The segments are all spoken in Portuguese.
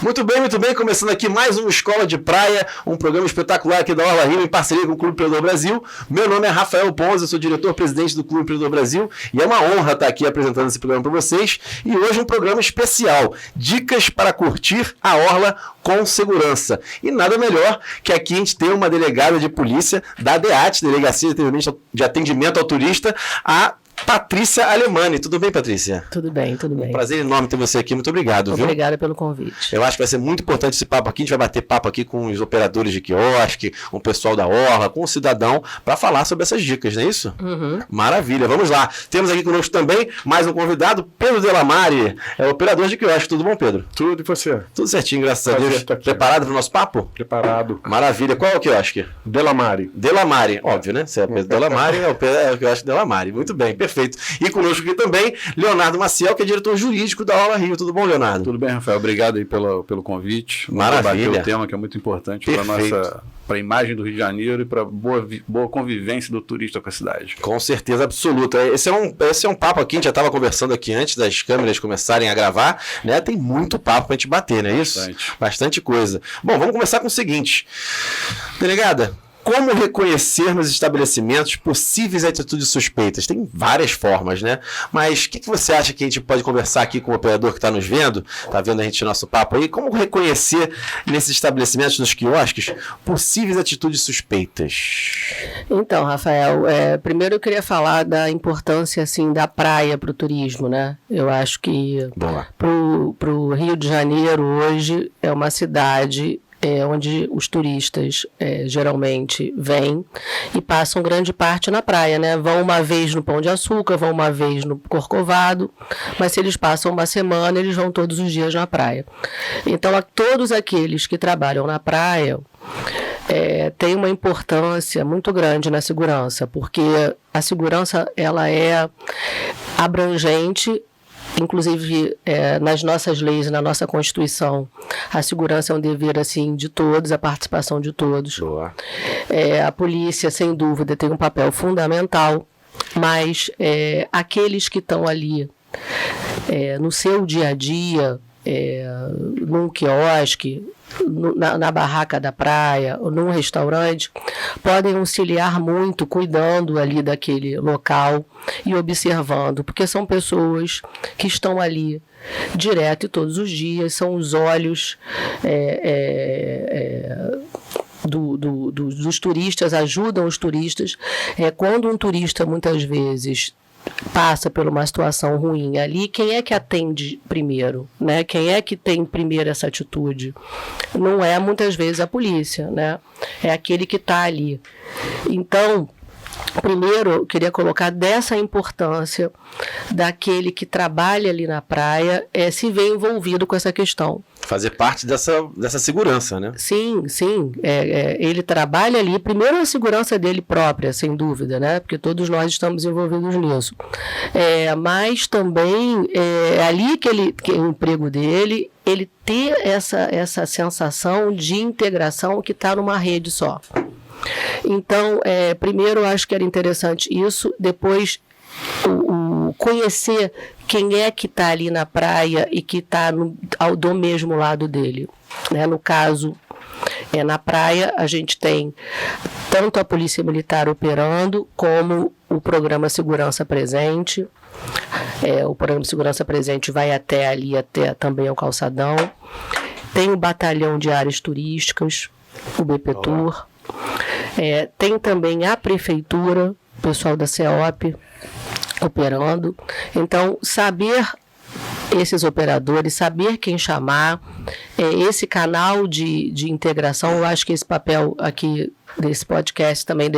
Muito bem, começando aqui mais uma Escola de Praia, um programa espetacular aqui da Orla Rio, em parceria com o Clube Empreendedor Brasil. Meu nome é Rafael Ponza, sou diretor-presidente do Clube Empreendedor Brasil e é uma honra estar aqui apresentando esse programa para vocês. E hoje um programa especial, dicas para curtir a Orla com segurança. E nada melhor que aqui a gente ter uma delegada de polícia da DEAT, Delegacia de Atendimento ao Turista, a Patrícia Alemani. Tudo bem, Patrícia? Tudo bem, tudo bem. Um prazer enorme ter você aqui. Muito obrigado, viu? Obrigada pelo convite. Eu acho que vai ser muito importante esse papo aqui. A gente vai bater papo aqui com os operadores de quiosque, com o pessoal da Orla, com o cidadão, para falar sobre essas dicas, não é isso? Uhum. Maravilha, vamos lá. Temos aqui conosco também mais um convidado, Pedro Delamare, é operador de quiosque. Tudo bom, Pedro? Tudo, e você? Tudo certinho, graças a Deus. Preparado para o nosso papo? Preparado. Maravilha. Qual é o quiosque? Delamare. Delamare, óbvio, né? Você é Pedro Delamare, é o quiosque Delamare. Muito bem, perfeito. E conosco aqui também, Leonardo Maciel, que é diretor jurídico da Orla Rio. Tudo bom, Leonardo? Tudo bem, Rafael. Obrigado aí pelo convite. Maravilha. Debater o tema que é muito importante para a imagem do Rio de Janeiro e para boa convivência do turista com a cidade. Com certeza absoluta. Esse é um papo aqui, a gente já estava conversando aqui antes das câmeras começarem a gravar, né? Tem muito papo para a gente bater, não é isso? Bastante coisa. Bom, vamos começar com o seguinte. Delegada, como reconhecer nos estabelecimentos possíveis atitudes suspeitas? Tem várias formas, né? Mas o que você acha que a gente pode conversar aqui com o operador que está nos vendo? Está vendo a gente nosso papo aí? Como reconhecer nesses estabelecimentos, nos quiosques, possíveis atitudes suspeitas? Então, Rafael, primeiro eu queria falar da importância assim, da praia para o turismo, né? Eu acho que para o Rio de Janeiro hoje é uma cidade onde os turistas geralmente vêm e passam grande parte na praia, né? Vão uma vez no Pão de Açúcar, vão uma vez no Corcovado, mas se eles passam uma semana, eles vão todos os dias na praia. Então, todos aqueles que trabalham na praia tem uma importância muito grande na segurança, porque a segurança ela é abrangente. Inclusive, nas nossas leis e na nossa Constituição, a segurança é um dever assim, de todos, a participação de todos. A polícia, sem dúvida, tem um papel fundamental, mas aqueles que estão ali no seu dia a dia, num quiosque, na barraca da praia ou num restaurante, podem auxiliar muito cuidando ali daquele local e observando, porque são pessoas que estão ali direto e todos os dias, são os olhos dos turistas, ajudam os turistas. Quando um turista muitas vezes passa por uma situação ruim ali, quem é que atende primeiro, né? Quem é que tem primeiro essa atitude? Não é muitas vezes a polícia, né? É aquele que está ali. Então, primeiro, eu queria colocar dessa importância daquele que trabalha ali na praia se vê envolvido com essa questão. Fazer parte dessa segurança, né? Sim. Ele trabalha ali, primeiro a segurança dele própria, sem dúvida, né? Porque todos nós estamos envolvidos nisso. Mas também ali que o emprego dele, ele ter essa sensação de integração que está numa rede só. Então, primeiro eu acho que era interessante isso, depois conhecer quem é que está ali na praia e que está do mesmo lado dele, né? No caso, na praia a gente tem tanto a Polícia Militar operando, como o Programa Segurança Presente. O Programa Segurança Presente vai até também ao calçadão. Tem o Batalhão de Áreas Turísticas, o BPTUR. Tem também a Prefeitura, o pessoal da CEOP operando. Então, saber esses operadores, saber quem chamar, esse canal de integração, eu acho que esse papel aqui desse podcast também,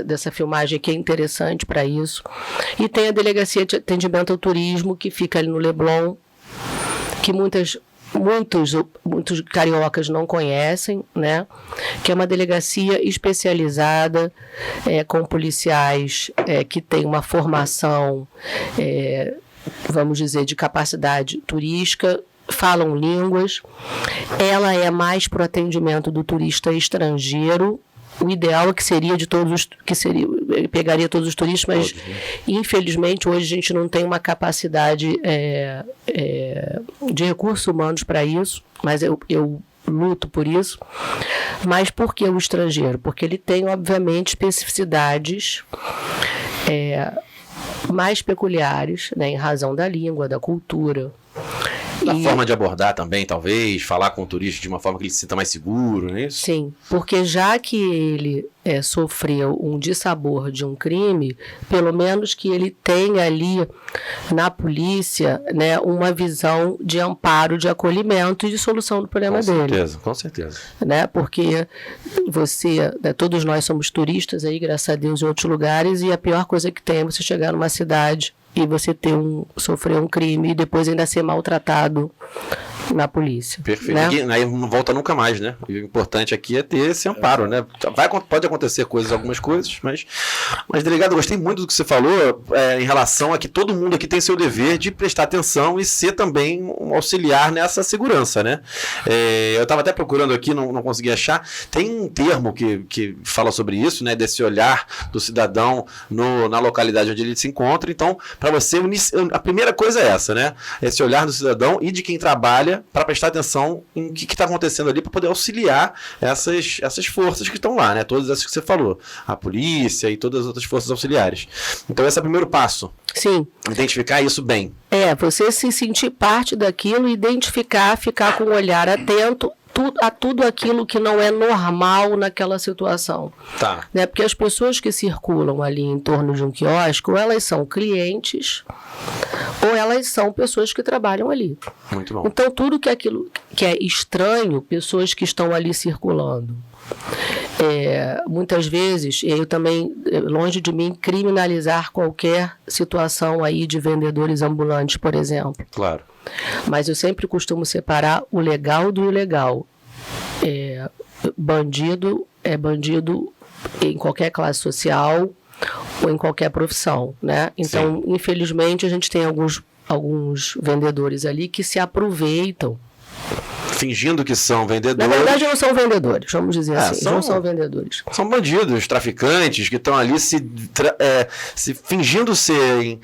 dessa filmagem aqui é interessante para isso. E tem a Delegacia de Atendimento ao Turismo, que fica ali no Leblon, que muitos cariocas não conhecem, né? Que é uma delegacia especializada com policiais que têm uma formação, vamos dizer, de capacidade turística, falam línguas. Ela é mais para o atendimento do turista estrangeiro, o ideal é que seria pegaria todos os turistas, mas infelizmente hoje a gente não tem uma capacidade de recursos humanos para isso, mas eu luto por isso. Mas por que o estrangeiro? Porque ele tem, obviamente, especificidades mais peculiares, né, em razão da língua, da cultura. Da forma de abordar também, talvez, falar com o turista de uma forma que ele se sinta mais seguro, não é isso? Sim, porque já que ele sofreu um dissabor de um crime, pelo menos que ele tenha ali na polícia, né, uma visão de amparo, de acolhimento e de solução do problema dele. Com certeza. Né, porque todos nós somos turistas aí, graças a Deus, em outros lugares, e a pior coisa que tem é você chegar numa cidade e você sofrer um crime e depois ainda ser maltratado na polícia. Perfeito. Né? Aí não volta nunca mais, né? E o importante aqui é ter esse amparo, né? Pode acontecer algumas coisas, mas delegado, eu gostei muito do que você falou em relação a que todo mundo aqui tem seu dever de prestar atenção e ser também um auxiliar nessa segurança, né? Eu estava até procurando aqui, não consegui achar. Tem um termo que fala sobre isso, né? Desse olhar do cidadão na localidade onde ele se encontra. Então, para você, a primeira coisa é essa, né? Esse olhar do cidadão e de quem trabalha para prestar atenção em o que está acontecendo ali, para poder auxiliar essas forças que estão lá, né? Todas essas que você falou, a polícia e todas as outras forças auxiliares. Então esse é o primeiro passo. Sim. Identificar isso bem. Você se sentir parte daquilo, identificar, ficar com o olhar atento a tudo aquilo que não é normal naquela situação. Tá. Né? Porque as pessoas que circulam ali em torno de um quiosque, ou elas são clientes, ou elas são pessoas que trabalham ali. Muito bom. Então, tudo aquilo que é estranho, pessoas que estão ali circulando. Muitas vezes, eu também, longe de mim, criminalizar qualquer situação aí de vendedores ambulantes, por exemplo. Claro. Mas eu sempre costumo separar o legal do ilegal. Bandido é bandido em qualquer classe social ou em qualquer profissão, né? Então, sim, infelizmente, a gente tem alguns vendedores ali que se aproveitam. Fingindo que são vendedores. Na verdade, não são vendedores, vamos dizer assim. Não são vendedores. São bandidos, traficantes, que estão ali se fingindo serem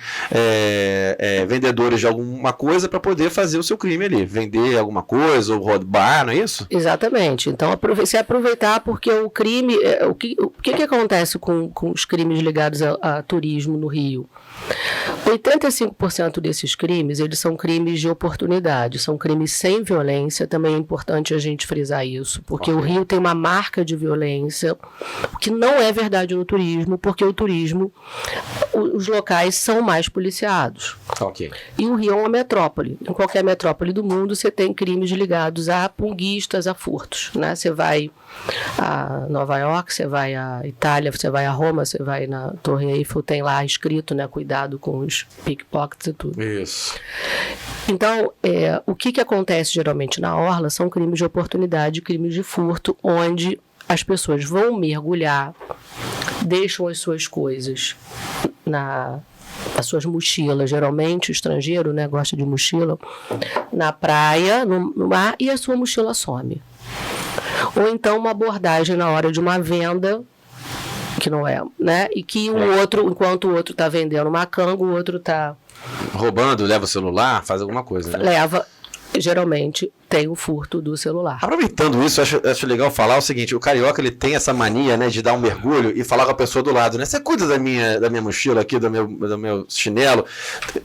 vendedores de alguma coisa para poder fazer o seu crime ali. Vender alguma coisa ou roubar, não é isso? Exatamente. Então, se aproveitar, porque o crime... O que acontece com os crimes ligados a turismo no Rio? 85% desses crimes, eles são crimes de oportunidade, são crimes sem violência. Também é importante a gente frisar isso, porque o Rio tem uma marca de violência, que não é verdade no turismo, porque o turismo, os locais são mais policiados. E o Rio é uma metrópole. Em qualquer metrópole do mundo, você tem crimes ligados a punguistas, a furtos, né? Você vai a Nova York, você vai a Itália, você vai a Roma, você vai na Torre Eiffel, tem lá escrito, né, cuidado com os pickpockets e tudo. Isso. Então, o que acontece geralmente na orla são crimes de oportunidade, crimes de furto, onde as pessoas vão mergulhar, deixam as suas coisas as suas mochilas, geralmente o estrangeiro, né, gosta de mochila, na praia, no mar, e a sua mochila some. Ou então uma abordagem na hora de uma venda, que não é, né? E que enquanto o outro está vendendo uma canga, o outro está... roubando, leva o celular, faz alguma coisa, né? Leva, geralmente, tem o furto do celular. Aproveitando isso, acho legal falar o seguinte: o carioca, ele tem essa mania, né, de dar um mergulho e falar com a pessoa do lado, né? Você cuida da minha mochila aqui, do meu chinelo?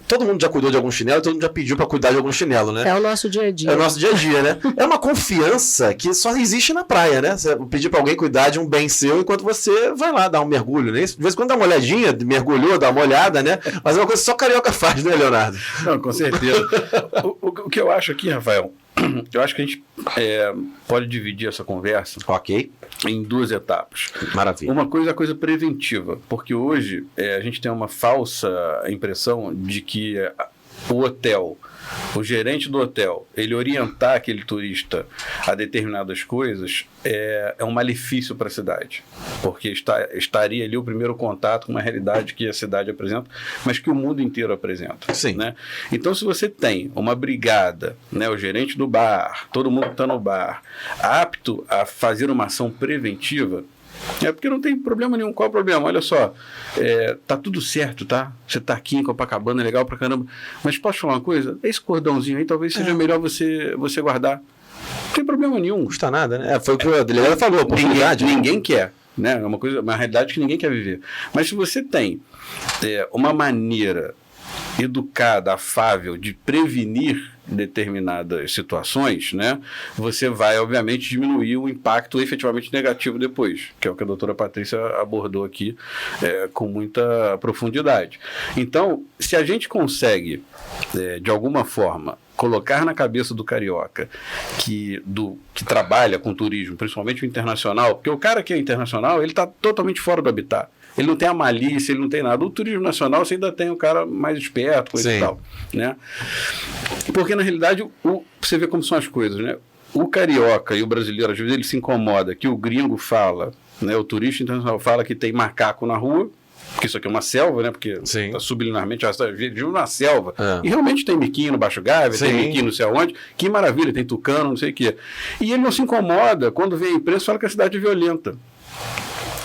Todo mundo já cuidou de algum chinelo, todo mundo já pediu para cuidar de algum chinelo, né? É o nosso dia a dia. É o nosso dia a dia, né? É uma confiança que só existe na praia, né? Você pedir para alguém cuidar de um bem seu enquanto você vai lá dar um mergulho, né? De vez em quando dá uma olhadinha, mergulhou, dá uma olhada, né? Mas é uma coisa que só carioca faz, né, Leonardo? Não, com certeza. O que eu acho aqui, Rafael, eu acho que a gente pode dividir essa conversa em duas etapas. Maravilha. Uma coisa é a coisa preventiva, porque hoje a gente tem uma falsa impressão de que o hotel, o gerente do hotel, ele orientar aquele turista a determinadas coisas é um malefício para a cidade, porque estaria ali o primeiro contato com uma realidade que a cidade apresenta, mas que o mundo inteiro apresenta. Sim. Né? Então, se você tem uma brigada, né, o gerente do bar, todo mundo que está no bar, apto a fazer uma ação preventiva, Porque não tem problema nenhum. Qual é o problema? Olha só, tá tudo certo, tá? Você tá aqui em Copacabana, é legal pra caramba. Mas posso falar uma coisa? Esse cordãozinho aí talvez seja melhor você guardar. Não tem problema nenhum. Não custa nada, né? Foi o que a delegada falou, a oportunidade. Ninguém quer, né? É uma realidade que ninguém quer viver. Mas se você tem uma maneira educada, afável de prevenir determinadas situações, né, você vai, obviamente, diminuir o impacto efetivamente negativo depois, que é o que a doutora Patrícia abordou aqui com muita profundidade. Então, se a gente consegue, de alguma forma, colocar na cabeça do carioca que trabalha com turismo, principalmente o internacional, porque o cara que é internacional, ele está totalmente fora do habitat. Ele não tem a malícia, ele não tem nada. O turismo nacional você ainda tem um cara mais esperto, coisa e tal, né? Porque, na realidade, você vê como são as coisas, né? O carioca e o brasileiro, às vezes, ele se incomoda que o gringo fala, né? O turista internacional fala que tem macaco na rua, porque isso aqui é uma selva, né? Porque tá subliminarmente vive na selva. E realmente tem miquinho no Baixo Gávea, tem miquinho não sei aonde. Que maravilha, tem tucano, não sei o quê. E ele não se incomoda quando vem a imprensa e fala que a cidade é violenta,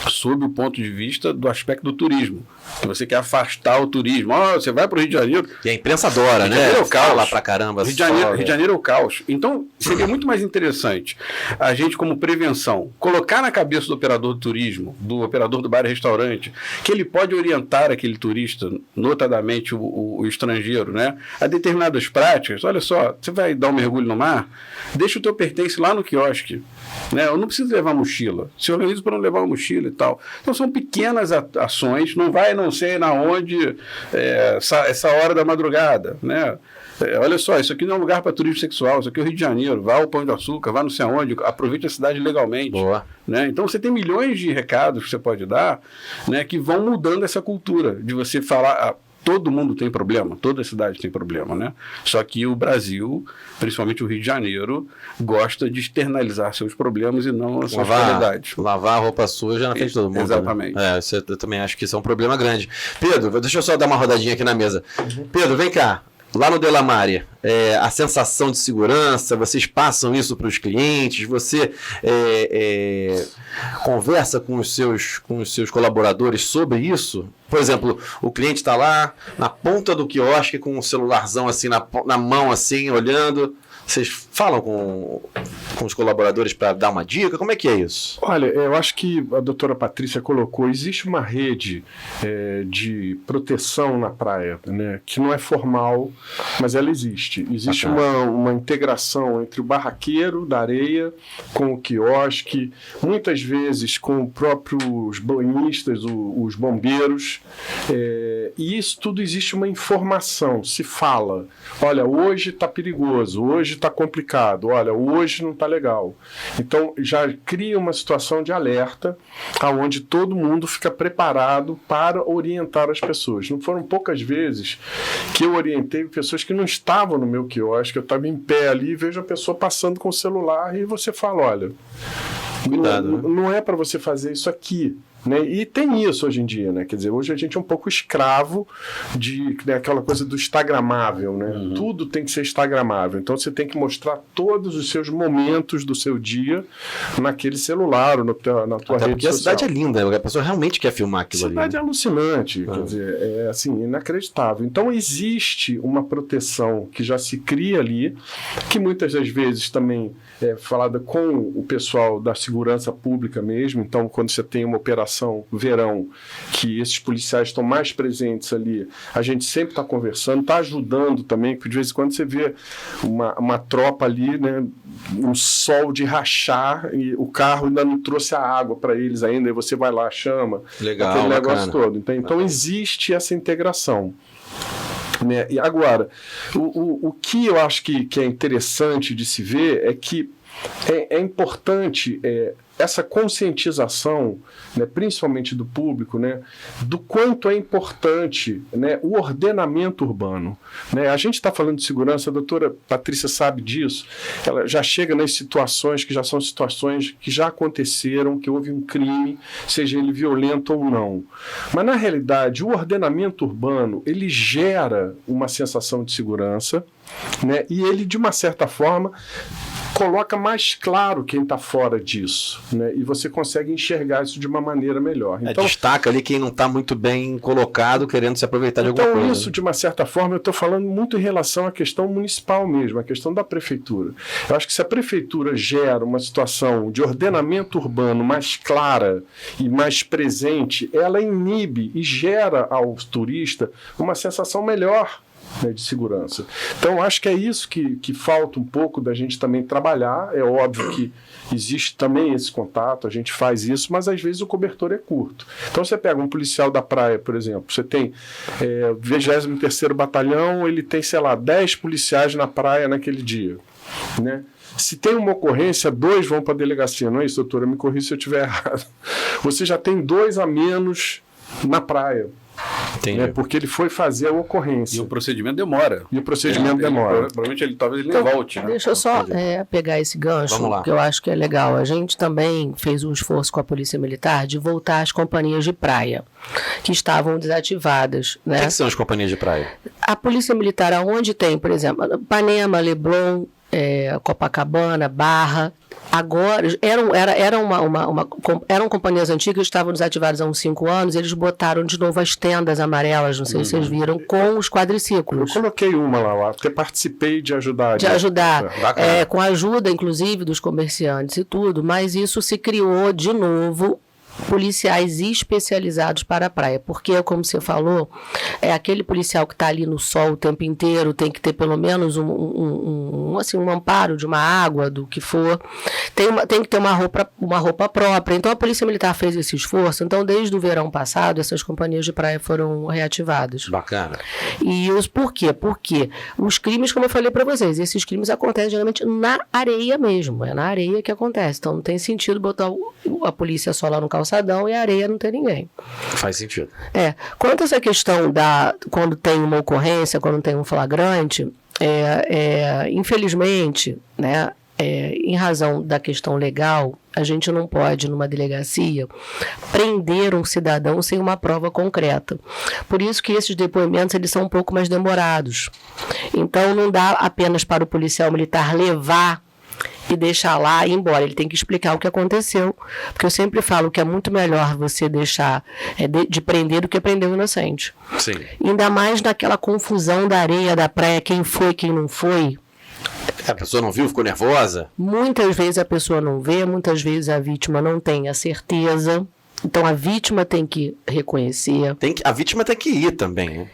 sob o ponto de vista do aspecto do turismo. Que você quer afastar o turismo. Você vai para o Rio de Janeiro. E a imprensa adora, né? É o caos. Fala pra caramba. Rio de Janeiro é o caos. Então, seria muito mais interessante a gente, como prevenção, colocar na cabeça do operador do turismo, do operador do bar e restaurante, que ele pode orientar aquele turista, notadamente o estrangeiro, né, a determinadas práticas. Olha só, você vai dar um mergulho no mar, deixa o teu pertence lá no quiosque. Né? Eu não preciso levar mochila. Se organiza para não levar uma mochila e tal. Então, são pequenas ações. Não vai não sei na onde essa hora da madrugada, né? Olha só, isso aqui não é um lugar para turismo sexual, isso aqui é o Rio de Janeiro, vá ao Pão de Açúcar, vá não sei aonde, aproveite a cidade legalmente. Boa. Né? Então você tem milhões de recados que você pode dar, né, que vão mudando essa cultura de você falar... todo mundo tem problema, toda cidade tem problema, né? Só que o Brasil, principalmente o Rio de Janeiro, gosta de externalizar seus problemas e não as suas qualidades. Lavar a roupa suja na frente de todo mundo. Exatamente. Né? Eu também acho que isso é um problema grande. Pedro, deixa eu só dar uma rodadinha aqui na mesa. Pedro, vem cá. Lá no Delamare, a sensação de segurança, vocês passam isso para os clientes, você conversa com os seus colaboradores sobre isso? Por exemplo, o cliente está lá na ponta do quiosque com um celularzão assim na mão, assim, olhando. Vocês falam com os colaboradores para dar uma dica? Como é que é isso? Olha, eu acho que a doutora Patrícia colocou, existe uma rede de proteção na praia, né, que não é formal, mas ela existe. Existe uma integração entre o barraqueiro da areia com o quiosque, muitas vezes com os próprios banhistas, os bombeiros, e isso tudo existe uma informação, se fala, olha, hoje está perigoso, hoje está complicado, olha, hoje não está legal. Então já cria uma situação de alerta onde todo mundo fica preparado para orientar as pessoas. Não foram poucas vezes que eu orientei pessoas que não estavam no meu quiosque, eu estava em pé ali e vejo a pessoa passando com o celular e você fala, olha, cuidado, não é para você fazer isso aqui. Né? E tem isso hoje em dia, né? Quer dizer, hoje a gente é um pouco escravo de aquela coisa do instagramável, né? Tudo tem que ser instagramável, então você tem que mostrar todos os seus momentos do seu dia naquele celular ou na tua rede social. Porque a cidade é linda, a pessoa realmente quer filmar aquilo ali. A cidade é alucinante, quer dizer, é assim, inacreditável. Então existe uma proteção que já se cria ali, que muitas das vezes também é falada com o pessoal da segurança pública mesmo. Então, quando você tem uma operação verão, que esses policiais estão mais presentes ali, a gente sempre está conversando, está ajudando também, porque de vez em quando você vê uma tropa ali, né, um sol de rachar, e o carro ainda não trouxe a água para eles ainda, e você vai lá, chama, legal, aquele negócio todo. Então existe essa integração. Né? E agora, o que eu acho que é interessante de se ver é que é importante essa conscientização, né, principalmente do público, né, do quanto é importante, né, o ordenamento urbano. Né? A gente está falando de segurança, a doutora Patrícia sabe disso, ela já chega nas situações que já são situações que já aconteceram, que houve um crime, seja ele violento ou não. Mas, na realidade, o ordenamento urbano, ele gera uma sensação de segurança, né, e ele, de uma certa forma, coloca mais claro quem está fora disso, né? E você consegue enxergar isso de uma maneira melhor. Então, destaca ali quem não está muito bem colocado, querendo se aproveitar de alguma coisa. Então, isso, de uma certa forma, eu estou falando muito em relação à questão municipal mesmo, a questão da prefeitura. Eu acho que se a prefeitura gera uma situação de ordenamento urbano mais clara e mais presente, ela inibe e gera ao turista uma sensação melhor, né, de segurança. Então, acho que é isso que falta um pouco da gente também trabalhar. É óbvio que existe também esse contato, a gente faz isso, mas às vezes o cobertor é curto. Então, você pega um policial da praia, por exemplo, você tem 23º Batalhão, ele tem, 10 policiais na praia naquele dia, né? Se tem uma ocorrência, 2 vão para a delegacia, não é isso, doutora? Me corrija se eu estiver errado. Você já tem 2 a menos na praia. Né, porque ele foi fazer a ocorrência. E o procedimento demora. Provavelmente talvez ele não volte. Né? Deixa eu só pegar esse gancho, que eu acho que é legal. A gente também fez um esforço com a Polícia Militar de voltar às companhias de praia, que estavam desativadas. Né? O que são as companhias de praia? A Polícia Militar, aonde tem, por exemplo, Ipanema, Leblon, Copacabana, Barra, agora eram companhias antigas que estavam desativadas há uns 5 anos, eles botaram de novo as tendas amarelas, não sei se vocês viram, com os quadriciclos. Eu coloquei uma lá, até participei de ajudar. Com a ajuda, inclusive, dos comerciantes e tudo, mas isso se criou de novo policiais especializados para a praia, porque, como você falou, é aquele policial que está ali no sol o tempo inteiro, tem que ter pelo menos um amparo de uma água, do que for, tem que ter uma roupa própria. Então a Polícia Militar fez esse esforço. Então, desde o verão passado, essas companhias de praia foram reativadas. Bacana. E por quê? Porque os crimes, como eu falei para vocês, esses crimes acontecem geralmente na areia mesmo, é na areia que acontece. Então não tem sentido botar a polícia só lá no calçadão e a areia não tem ninguém. Faz sentido. Quanto a essa questão quando tem uma ocorrência, quando tem um flagrante, infelizmente, né, em razão da questão legal, a gente não pode, numa delegacia, prender um cidadão sem uma prova concreta. Por isso que esses depoimentos eles são um pouco mais demorados. Então, não dá apenas para o policial militar levar e deixar lá e ir embora. Ele tem que explicar o que aconteceu, porque eu sempre falo que é muito melhor você deixar de prender do que prender o inocente. Sim. Ainda mais naquela confusão da areia, da praia, quem foi, quem não foi. A pessoa não viu, ficou nervosa? Muitas vezes a pessoa não vê, muitas vezes a vítima não tem a certeza. Então a vítima tem que reconhecer. A vítima tem que ir também, né?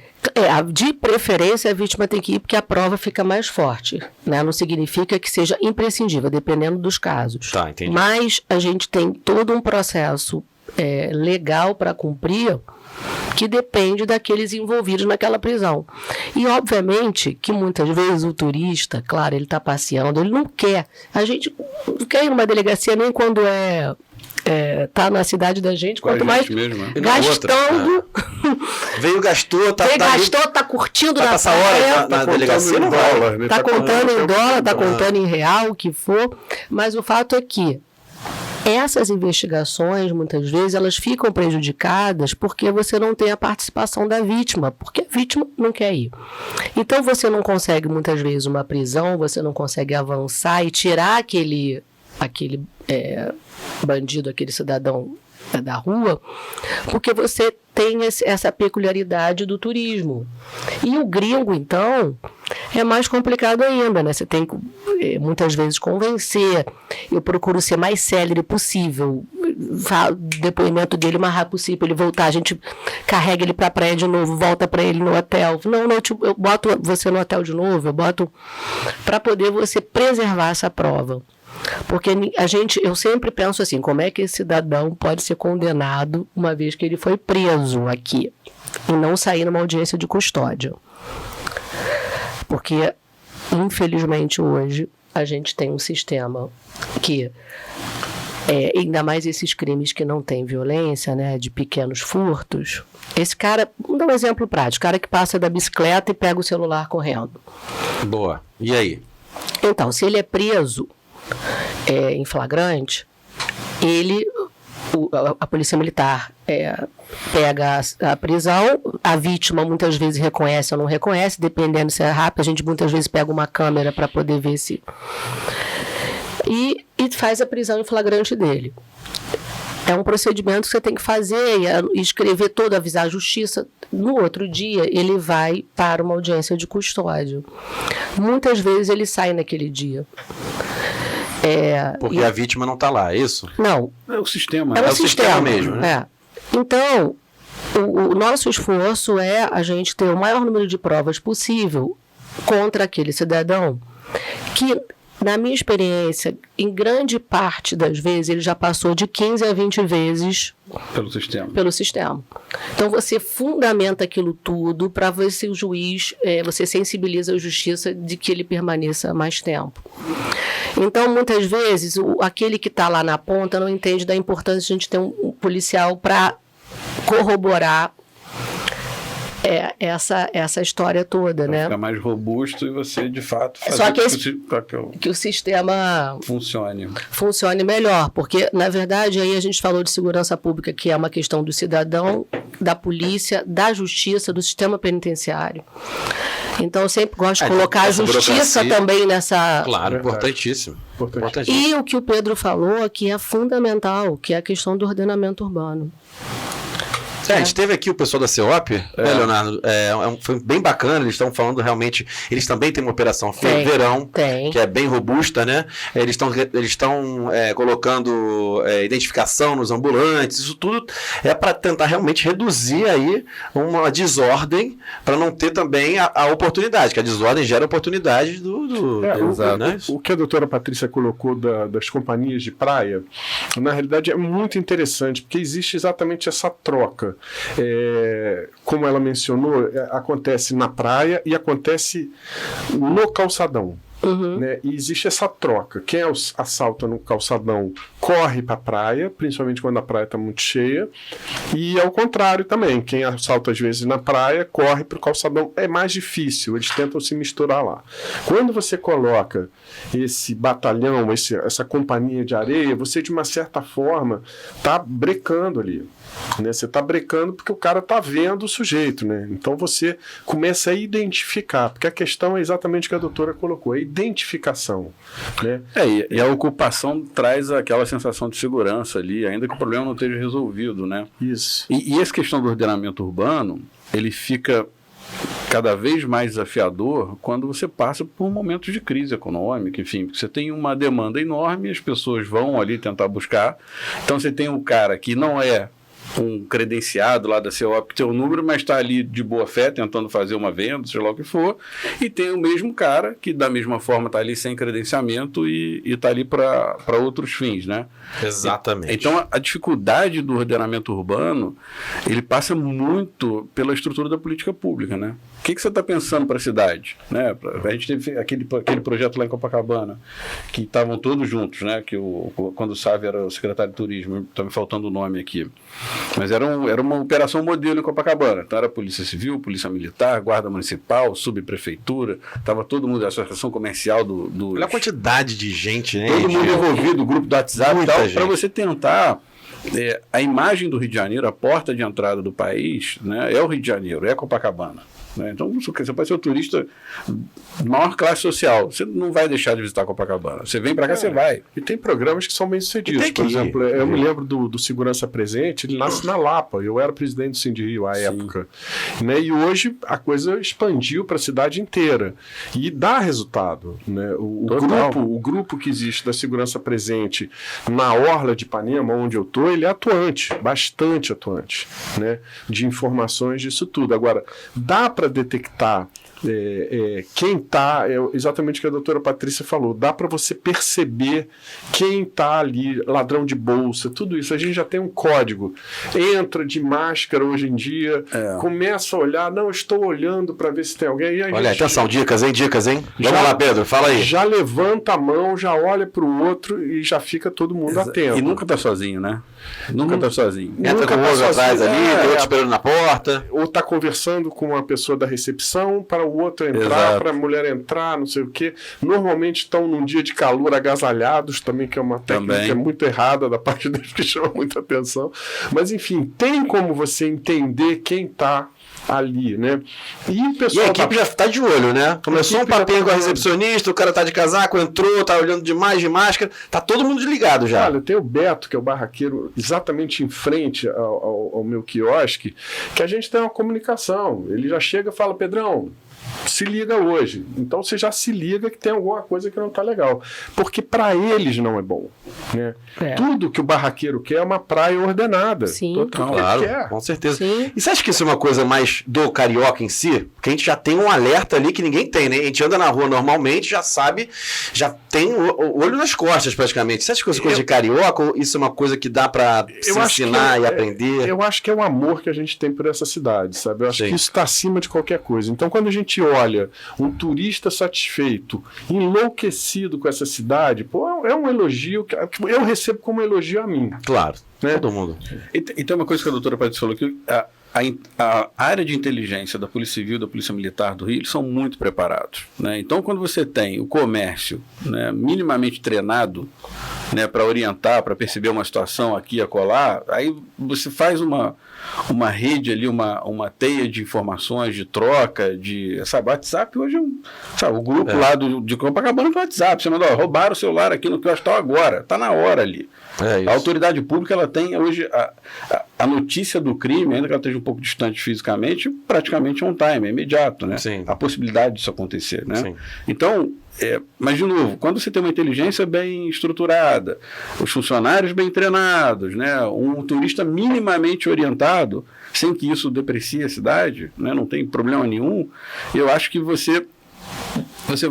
De preferência, a vítima tem que ir porque a prova fica mais forte, né? Não significa que seja imprescindível, dependendo dos casos. Tá, entendi. Mas a gente tem todo um processo legal para cumprir que depende daqueles envolvidos naquela prisão. E, obviamente, que muitas vezes o turista, claro, ele está passeando, ele não quer. A gente não quer ir numa delegacia nem quando tá na cidade da gente, quanto mais mesmo, né? gastando. Veio, gastou, tá curtindo na hora na delegacia, não dólar, né? Tá contando em dólar, tá contando em real, o que for. Mas o fato é que essas investigações, muitas vezes, elas ficam prejudicadas porque você não tem a participação da vítima, porque a vítima não quer ir. Então, você não consegue, muitas vezes, uma prisão, você não consegue avançar e tirar aquele bandido, aquele cidadão da rua, porque você tem essa peculiaridade do turismo. E o gringo, então, é mais complicado ainda, né? Você tem que, muitas vezes, convencer. Eu procuro ser mais célere possível. O depoimento dele o mais rápido possível, para ele voltar. A gente carrega ele para a praia de novo, volta para ele no hotel. Não, eu boto você no hotel de novo, eu boto para poder você preservar essa prova. Porque eu sempre penso assim, como é que esse cidadão pode ser condenado uma vez que ele foi preso aqui e não sair numa audiência de custódia? Porque, infelizmente, hoje a gente tem um sistema que, ainda mais esses crimes que não têm violência, né, de pequenos furtos, esse cara, vamos dar um exemplo prático, o cara que passa da bicicleta e pega o celular correndo. Boa. E aí? Então, se ele é preso em flagrante, a Polícia Militar pega a prisão, a vítima muitas vezes reconhece ou não reconhece, dependendo se é rápido, a gente muitas vezes pega uma câmera para poder ver se... e faz a prisão em flagrante dele. É um procedimento que você tem que fazer e escrever todo, avisar a justiça. No outro dia, ele vai para uma audiência de custódia. Muitas vezes ele sai naquele dia. Porque a vítima não está lá, é isso? Não. É o sistema. É o sistema mesmo, né? Então, o nosso esforço é a gente ter o maior número de provas possível contra aquele cidadão que, na minha experiência, em grande parte das vezes, ele já passou de 15 a 20 vezes pelo sistema. Então, você fundamenta aquilo tudo para ver se o juiz, você sensibiliza a justiça de que ele permaneça mais tempo. Então, muitas vezes, aquele que está lá na ponta não entende da importância de a gente ter um policial para corroborar essa história toda, né? Fica mais robusto e você, de fato, fazer só que o sistema funcione melhor, porque, na verdade, aí a gente falou de segurança pública, que é uma questão do cidadão, da polícia, da justiça, do sistema penitenciário. Então, eu sempre gosto de colocar a justiça também nessa... Claro, importantíssimo. E o que o Pedro falou, que é fundamental, que é a questão do ordenamento urbano. A gente teve aqui o pessoal da CEOP, né, Leonardo? Foi bem bacana, eles estão falando realmente. Eles também têm uma operação verão, que é bem robusta, né? Eles estão colocando identificação nos ambulantes, isso tudo é para tentar realmente reduzir aí uma desordem, para não ter também a oportunidade, que a desordem gera oportunidade né? O que a doutora Patrícia colocou das companhias de praia, na realidade é muito interessante, porque existe exatamente essa troca. Como ela mencionou, acontece na praia e acontece no calçadão. Né? E existe essa troca. Quem assalta no calçadão corre para a praia, principalmente quando a praia está muito cheia, e ao contrário também, quem assalta às vezes na praia corre para o calçadão. É mais difícil, eles tentam se misturar lá. Quando você coloca esse batalhão, essa companhia de areia, você de uma certa forma está brecando ali. Né? Você está brecando porque o cara está vendo o sujeito, né? Então você começa a identificar, porque a questão é exatamente o que a doutora colocou, a identificação, né? E a ocupação traz aquela sensação de segurança ali, ainda que o problema não esteja resolvido, né? Isso. E essa questão do ordenamento urbano, ele fica cada vez mais desafiador quando você passa por momentos de crise econômica, enfim, você tem uma demanda enorme, as pessoas vão ali tentar buscar, então você tem um cara que não é um credenciado lá da CEOP que tem um número, mas está ali de boa fé tentando fazer uma venda, sei lá o que for, e tem o mesmo cara que da mesma forma está ali sem credenciamento e está ali para outros fins, né? Exatamente. Então a dificuldade do ordenamento urbano, ele passa muito pela estrutura da política pública, né? O que você está pensando para a cidade? Né? A gente teve aquele projeto lá em Copacabana, que estavam todos juntos, né? Quando o Sávio era o secretário de turismo, está me faltando o nome aqui. Mas era uma operação modelo em Copacabana. Então era Polícia Civil, Polícia Militar, Guarda Municipal, Subprefeitura, estava todo mundo, a Associação Comercial do... Olha a quantidade de gente, né? Todo mundo envolvido, o grupo do WhatsApp e tal, para você tentar... a imagem do Rio de Janeiro, a porta de entrada do país, né, é o Rio de Janeiro, é Copacabana. Né? Então, você pode ser um turista de maior classe social, você não vai deixar de visitar Copacabana. Você vem para cá, você vai. E tem programas que são bem sucedidos. Por exemplo, eu me lembro do Segurança Presente, ele nasce na Lapa. Eu era presidente do Sindirio à época. Né? E hoje a coisa expandiu para a cidade inteira. E dá resultado. Né? O grupo que existe da Segurança Presente na Orla de Ipanema, onde eu estou, ele é atuante, bastante atuante, né? De informações disso tudo. Agora, dá para detectar quem está, exatamente o que a doutora Patrícia falou, dá para você perceber quem está ali, ladrão de bolsa, tudo isso. A gente já tem um código. Entra de máscara hoje em dia, começa a olhar, não, estou olhando para ver se tem alguém. Olha, atenção, dicas, hein? Vamos lá, Pedro, fala aí. Já levanta a mão, já olha para o outro e já fica todo mundo atento. E nunca está sozinho, né? Nunca está sozinho. Entra com o outro atrás ali, tem outro esperando na porta. Ou está conversando com uma pessoa da recepção para o outro entrar, para a mulher entrar, não sei o quê. Normalmente estão num dia de calor agasalhados também, que é uma técnica muito errada da parte deles, que chama muita atenção. Mas, enfim, tem como você entender quem está ali, né? E o pessoal... E a equipe já está de olho, né? Começou um papinho com a recepcionista, o cara tá de casaco, entrou, tá olhando demais de máscara, tá todo mundo desligado já. Olha, tem o Beto, que é o barraqueiro, exatamente em frente ao meu quiosque, que a gente tem uma comunicação. Ele já chega e fala, Pedrão, se liga hoje. Então você já se liga que tem alguma coisa que não está legal. Porque para eles não é bom. Né? Tudo que o barraqueiro quer é uma praia ordenada. Sim. Claro, com certeza. Sim. E você acha que isso é uma coisa mais do carioca em si? Porque a gente já tem um alerta ali que ninguém tem, né? A gente anda na rua normalmente, já sabe, já tem o olho nas costas praticamente. Você acha que isso é coisa de carioca ou isso é uma coisa que dá para se ensinar e aprender? Eu acho que é o amor que a gente tem por essa cidade, sabe? Eu acho que isso está acima de qualquer coisa. Então quando a gente olha um turista satisfeito, enlouquecido com essa cidade, pô, é um elogio que eu recebo como elogio a mim. Claro, né? Todo mundo. E tem uma coisa que a doutora Patrícia falou, que a área de inteligência da Polícia Civil e da Polícia Militar do Rio, eles são muito preparados. Né? Então, quando você tem o comércio, né, minimamente treinado, né, para orientar, para perceber uma situação aqui e acolá, aí você faz uma rede ali, uma teia de informações, de troca, sabe, WhatsApp hoje sabe, o grupo lá de Copacabana do WhatsApp, você manda, roubaram o celular aqui no quiosque agora, está na hora ali. A autoridade pública, ela tem hoje a notícia do crime, ainda que ela esteja um pouco distante fisicamente, praticamente on time, é imediato, né? Sim. A possibilidade disso acontecer, né? Sim. Então, mas de novo, quando você tem uma inteligência bem estruturada, os funcionários bem treinados, né? Um turista minimamente orientado, sem que isso deprecie a cidade, né? Não tem problema nenhum, eu acho que você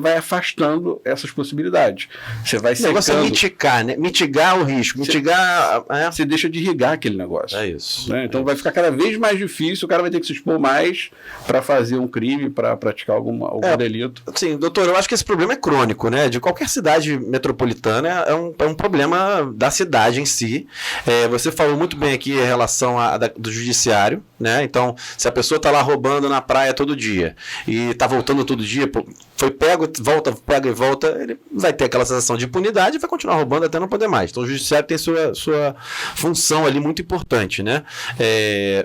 vai afastando essas possibilidades. Você vai secando. O negócio é mitigar, né? Mitigar o risco. Você deixa de irrigar aquele negócio. É isso. Né? Então vai ficar cada vez mais difícil, o cara vai ter que se expor mais para fazer um crime, para praticar algum delito. Sim, doutor, eu acho que esse problema é crônico, né? De qualquer cidade metropolitana, é um problema da cidade em si. Você falou muito bem aqui em relação do judiciário, né? Então, se a pessoa está lá roubando na praia todo dia e está voltando todo dia, foi pega e volta, ele vai ter aquela sensação de impunidade e vai continuar roubando até não poder mais. Então o judiciário tem sua função ali muito importante, né?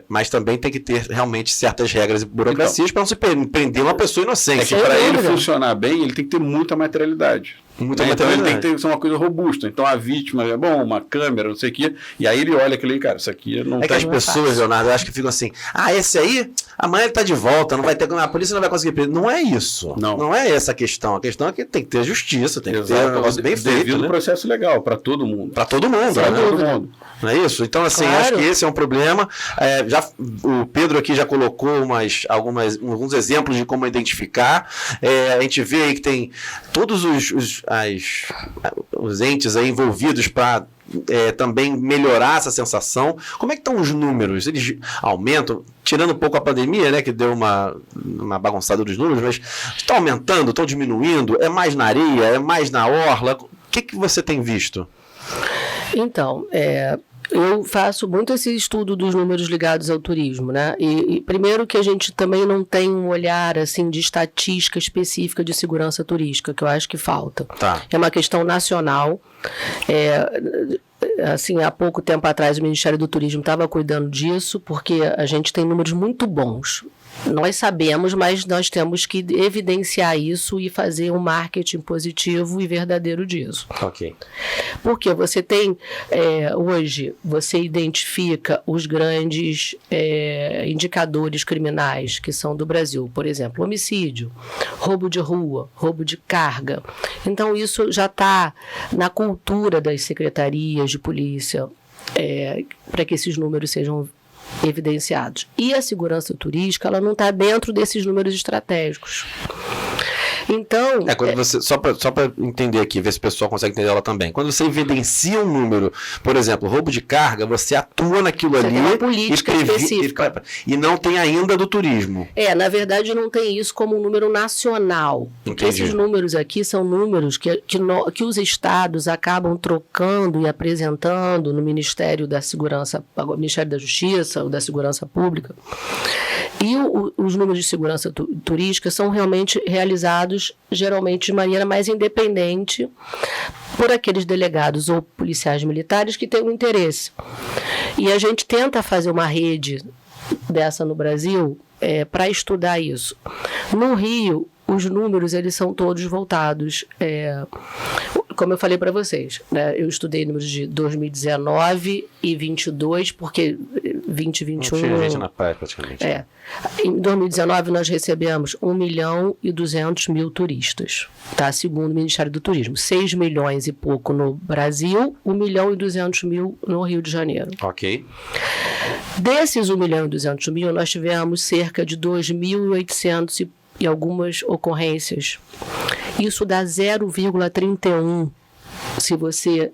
Mas também tem que ter realmente certas regras e burocracias para não se prender uma pessoa inocente. Para ele funcionar bem, ele tem que ter muita materialidade. Então ele tem que ser uma coisa robusta. Então a vítima é uma câmera, não sei o quê, e aí ele olha aquilo aí, cara, isso aqui não tem. Que as pessoas, Leonardo, eu acho que ficam assim, esse aí, amanhã ele tá de volta, não vai ter, a polícia não vai conseguir prender. Não é isso. Não é essa a questão. A questão é que tem que ter justiça, tem que ter um negócio bem feito. Devido processo legal para todo mundo. Para todo mundo, para todo mundo. Não é isso? Então, assim, acho que esse é um problema. O Pedro aqui já colocou alguns exemplos de como identificar. A gente vê aí que tem todos os entes aí envolvidos para também melhorar essa sensação. Como é que estão os números? Eles aumentam, tirando um pouco a pandemia, né, que deu uma bagunçada dos números, mas estão aumentando, estão diminuindo? É mais na areia? É mais na orla? O que você tem visto? Então, eu faço muito esse estudo dos números ligados ao turismo, né? E primeiro que a gente também não tem um olhar assim de estatística específica de segurança turística, que eu acho que falta. Tá. É uma questão nacional. Assim, há pouco tempo atrás o Ministério do Turismo estava cuidando disso, porque a gente tem números muito bons. Nós sabemos, mas nós temos que evidenciar isso e fazer um marketing positivo e verdadeiro disso. Ok. Porque você tem, hoje, você identifica os grandes indicadores criminais que são do Brasil. Por exemplo, homicídio, roubo de rua, roubo de carga. Então, isso já está na cultura das secretarias de polícia, para que esses números sejam evidenciados. E a segurança turística, ela não está dentro desses números estratégicos. Então... quando você, só para entender aqui, ver se o pessoal consegue entender ela também. Quando você evidencia um número, por exemplo, roubo de carga, você atua naquilo ali... Tem uma política específica. E não tem ainda do turismo. Na verdade, não tem isso como um número nacional. Porque esses números aqui são números que os estados acabam trocando e apresentando no Ministério da Segurança, Ministério da Justiça ou da Segurança Pública. E os números de segurança turística são realmente realizados geralmente de maneira mais independente por aqueles delegados ou policiais militares que têm um interesse. E a gente tenta fazer uma rede dessa no Brasil para estudar isso. No Rio, os números eles são todos voltados, como eu falei para vocês, né? Eu estudei números de 2019 e 22, porque 2021... Não tinha gente na praia praticamente. Em 2019 nós recebemos 1.200.000 turistas, tá? Segundo o Ministério do Turismo. 6 milhões e pouco no Brasil, 1.200.000 no Rio de Janeiro. Ok. Desses 1.200.000, nós tivemos cerca de 2.800 e algumas ocorrências. Isso dá 0,31 se você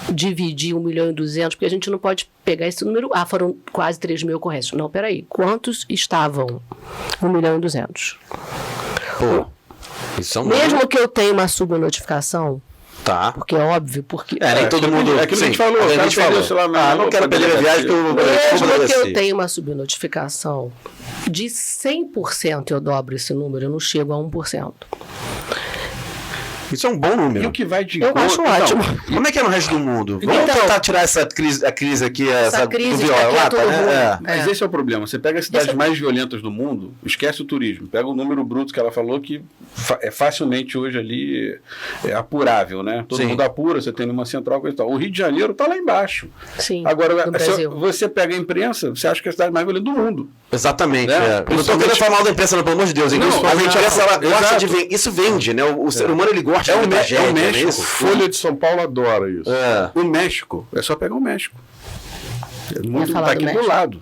dividir 1.200.000, porque a gente não pode pegar esse número, foram quase 3 mil ocorrências. Não, peraí, quantos estavam? 1.200.000. Pô, isso é um mesmo número... que eu tenha uma subnotificação, tá. Porque é óbvio, porque... nem todo mundo... É que a gente falou. Não quero perder a viagem que eu... Mesmo que eu tenha uma subnotificação, de 100% eu dobro esse número, eu não chego a 1%. Isso é um bom número. E o que vai de Eu acho ótimo. Como é que é no resto do mundo? Vamos tentar tirar essa crise aqui, essa crise do violata, né? Mas esse é o problema. Você pega as cidades mais violentas do mundo, esquece o turismo. Pega o número bruto que ela falou, que é facilmente hoje ali apurável, né? Todo mundo apura, você tem uma central, coisa e tal. O Rio de Janeiro está lá embaixo. Sim, agora, você pega a imprensa, você acha que é a cidade mais violenta do mundo. Exatamente. Né? Eu não estou querendo falar mal da imprensa, não, pelo amor de Deus. A imprensa, ela gosta de ver. Isso vende, né? O ser humano, ele gosta de tragédia. É o México. Folha de São Paulo adora isso. O México, é só pegar o México. O mundo está aqui do lado.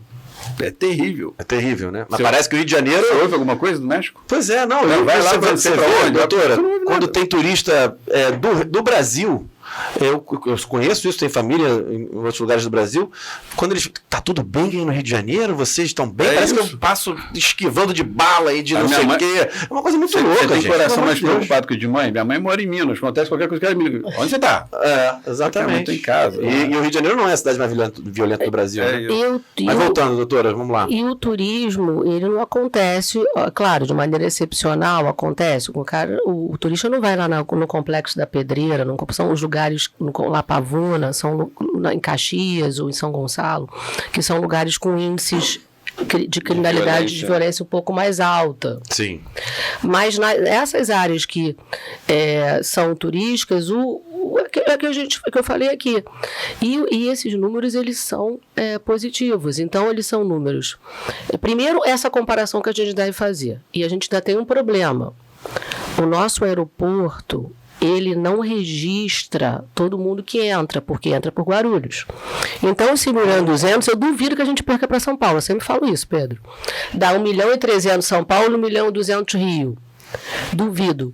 É terrível. É terrível, né? Mas parece que o Rio de Janeiro... Você ouve alguma coisa do México? Pois é, não. Vai lá, você vê, doutora, quando tem turista do Brasil... Eu conheço isso, tenho família em outros lugares do Brasil. Quando eles... Tá tudo bem aí no Rio de Janeiro? Vocês estão bem? Parece que eu passo esquivando de bala e de não sei o quê. É uma coisa muito louca, gente. Você tem coração mais Deus. preocupado que o de mãe? Minha mãe mora em Minas. Acontece qualquer coisa que ela me liga. Onde você tá? Exatamente. Eu tô em casa. E o Rio de Janeiro não é a cidade mais violenta do Brasil. Né? Mas voltando, doutora, vamos lá. E o turismo, ele não acontece, claro, de maneira excepcional acontece. O turista não vai lá no Complexo da Pedreira, são os lugares La Pavuna, são em Caxias ou em São Gonçalo, que são lugares com índices de criminalidade, de violência um pouco mais alta. Sim. Mas essas áreas que são turísticas, que eu falei aqui, e esses números, eles são positivos. Então, eles são números. Primeiro, essa comparação que a gente deve fazer. E a gente ainda tem um problema. O nosso aeroporto, ele não registra todo mundo que entra, porque entra por Guarulhos. Então, esse 1.200.000, eu duvido que a gente perca para São Paulo. Eu sempre falo isso, Pedro. Dá 1.300.000 São Paulo, 1.200.000 Rio. Duvido.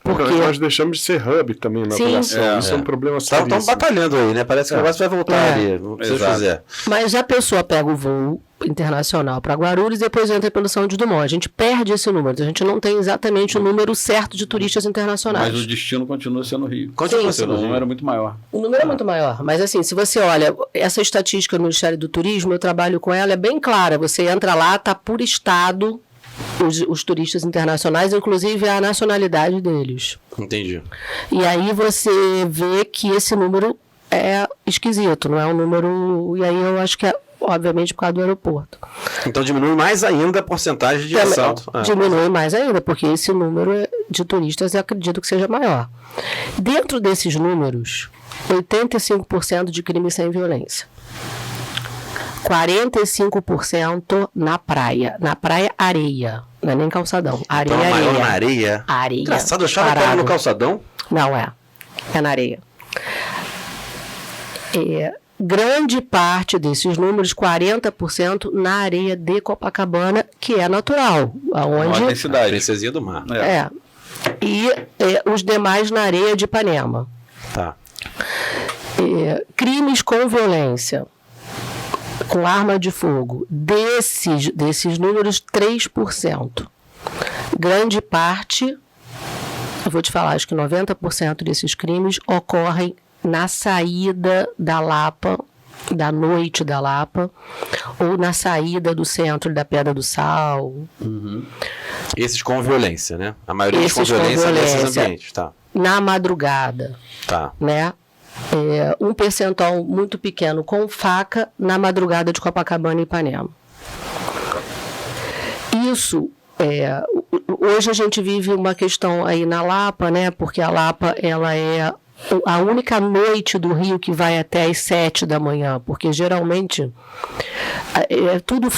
Porque... Nós deixamos de ser hub também na aviação. Isso é um problema sério. Estão batalhando aí, né? Parece que o negócio vai voltar ali. Não precisa fazer. Mas a pessoa pega o voo internacional para Guarulhos e depois entra pelo São de Dumont. A gente perde esse número. A gente não tem exatamente o número certo de turistas internacionais. Mas o destino continua sendo Rio. Continua sendo o número é muito maior. O número é muito maior. Mas assim, se você olha, essa estatística do Ministério do Turismo, eu trabalho com ela, é bem clara. Você entra lá, está por estado os turistas internacionais, inclusive a nacionalidade deles. Entendi. E aí você vê que esse número é esquisito, não é um número... E aí eu acho que é, obviamente, por causa do aeroporto. Então diminui mais ainda a porcentagem de assalto. Diminui mais ainda, porque esse número de turistas eu acredito que seja maior. Dentro desses números, 85% de crime sem violência. 45% na praia. Na praia, areia. Não é nem calçadão. Areia, então, areia. Na areia? Areia. Engraçado, eu achava que era no calçadão. Não, é na areia. Grande parte desses números, 40%, na areia de Copacabana, que é natural. Aonde... A cidade. Princesinha do Mar. E os demais na areia de Ipanema. Tá. Crimes com violência, com arma de fogo, desses números, 3%. Grande parte, eu vou te falar, acho que 90% desses crimes ocorrem na saída da Lapa, da noite da Lapa, ou na saída do centro da Pedra do Sal. Uhum. Esses com violência, né? A maioria com violência nesses ambientes, tá. Na madrugada, tá. Né? Um percentual muito pequeno com faca na madrugada de Copacabana e Ipanema. isso, hoje a gente vive uma questão aí na Lapa, né? Porque a Lapa, ela é a única noite do Rio que vai até às 7 da manhã, porque geralmente tudo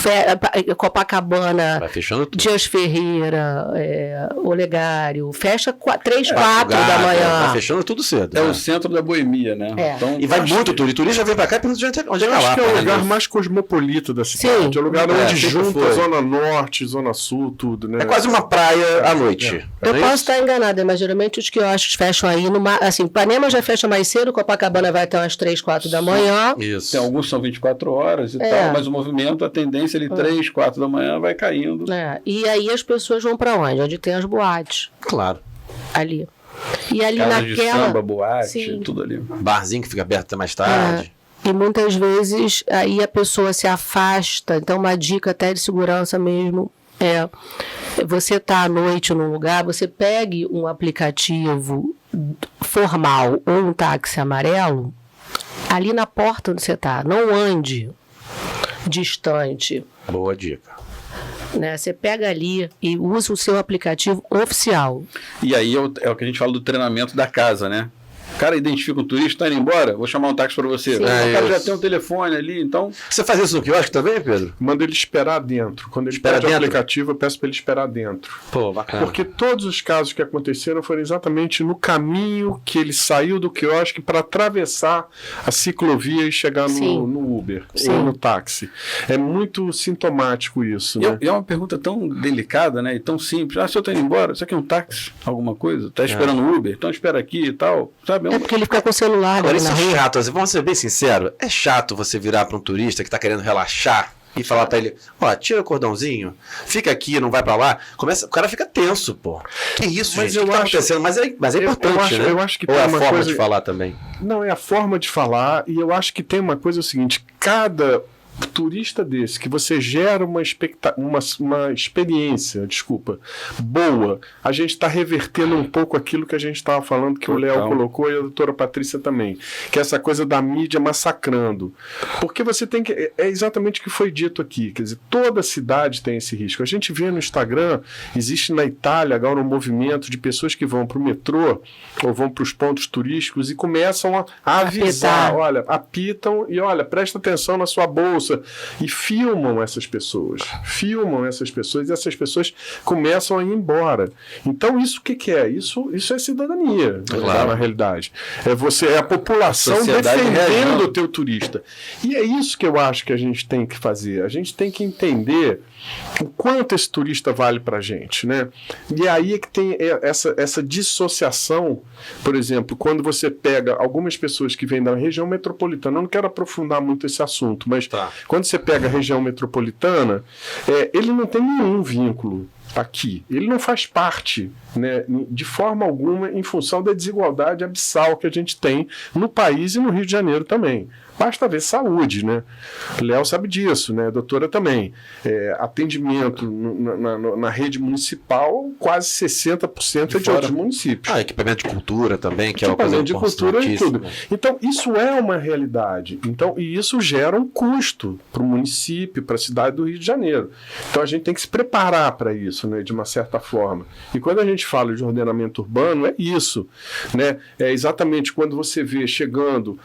Copacabana, vai fechando tudo. Dias Ferreira, Olegário, fecha 3, 4 da manhã. Vai fechando tudo cedo. O centro da boemia, né? Então, e vai muito turista vem pra cá e pensa onde é que acho que é o lugar mais cosmopolita da cidade. Sim. É o lugar onde junta Zona Norte, Zona Sul, tudo, né? É quase uma praia à noite. Eu posso estar enganada, mas geralmente os quiosques fecham aí assim, Ipanema já fecha mais cedo, Copacabana vai até umas 3, 4 da manhã. Isso. Tem alguns são 24 horas e tal, mas o movimento, a tendência ali 3, 4 da manhã vai caindo. E aí as pessoas vão para onde? Onde tem as boates. Claro. Ali. E ali casa naquela... de samba, boate, tudo ali. Barzinho que fica aberto até mais tarde. E muitas vezes aí a pessoa se afasta. Então uma dica até de segurança mesmo você tá à noite num lugar, você pegue um aplicativo formal ou um táxi amarelo ali na porta onde você tá. Não ande distante. Boa dica. Né? Você pega ali e usa o seu aplicativo oficial. E aí é o que a gente fala do treinamento da casa, né? O cara identifica um turista, tá indo embora, vou chamar um táxi para você. O cara já tem um telefone ali, então... Você faz isso no quiosque também, Pedro? Manda ele esperar dentro. Quando ele pede o aplicativo, eu peço para ele esperar dentro. Pô, bacana. Porque todos os casos que aconteceram foram exatamente no caminho que ele saiu do quiosque para atravessar a ciclovia e chegar no Uber ou no táxi. É muito sintomático isso, né? E é uma pergunta tão delicada, né? E tão simples. Se eu tô indo embora, isso aqui é um táxi? Alguma coisa? Tá esperando o Uber? Então espera aqui e tal, sabe? É porque ele fica com o celular. Agora, isso é chato. Vamos ser bem sinceros. É chato você virar para um turista que está querendo relaxar e falar para ele, tira o cordãozinho, fica aqui, não vai para lá. O cara fica tenso, pô. Que isso, mas gente? O que tá acontecendo? Mas é importante, né? Eu acho que ou tem é a uma forma coisa... de falar também? Não, é a forma de falar, e eu acho que tem uma coisa seguinte, cada turista desse, que você gera uma experiência, boa, a gente está revertendo um pouco aquilo que a gente estava falando, que o Léo colocou e a doutora Patrícia também, que é essa coisa da mídia massacrando. Porque você tem que... É exatamente o que foi dito aqui, quer dizer, toda cidade tem esse risco. A gente vê no Instagram, existe na Itália agora um movimento de pessoas que vão para o metrô ou vão para os pontos turísticos e começam a avisar, apitam e presta atenção na sua bolsa, e filmam essas pessoas e essas pessoas começam a ir embora. Então isso o que é? Isso é cidadania, na realidade. É a população defendendo o teu turista. E é isso que eu acho que a gente tem que fazer. A gente tem que entender o quanto esse turista vale para a gente, né? E aí é que tem essa dissociação, por exemplo, quando você pega algumas pessoas que vêm da região metropolitana, eu não quero aprofundar muito esse assunto, mas quando você pega a região metropolitana, ele não tem nenhum vínculo aqui. Ele não faz parte, né, de forma alguma, em função da desigualdade abissal que a gente tem no país e no Rio de Janeiro também. Basta ver saúde, né? Léo sabe disso, né? A doutora também. Atendimento na rede municipal, quase 60% é de outros municípios. Equipamento de cultura também, que é uma coisa de cultura e tudo. Então, isso é uma realidade. E isso gera um custo para o município, para a cidade do Rio de Janeiro. Então, a gente tem que se preparar para isso, né? De uma certa forma. E quando a gente fala de ordenamento urbano, é isso, né? É exatamente quando você vê chegando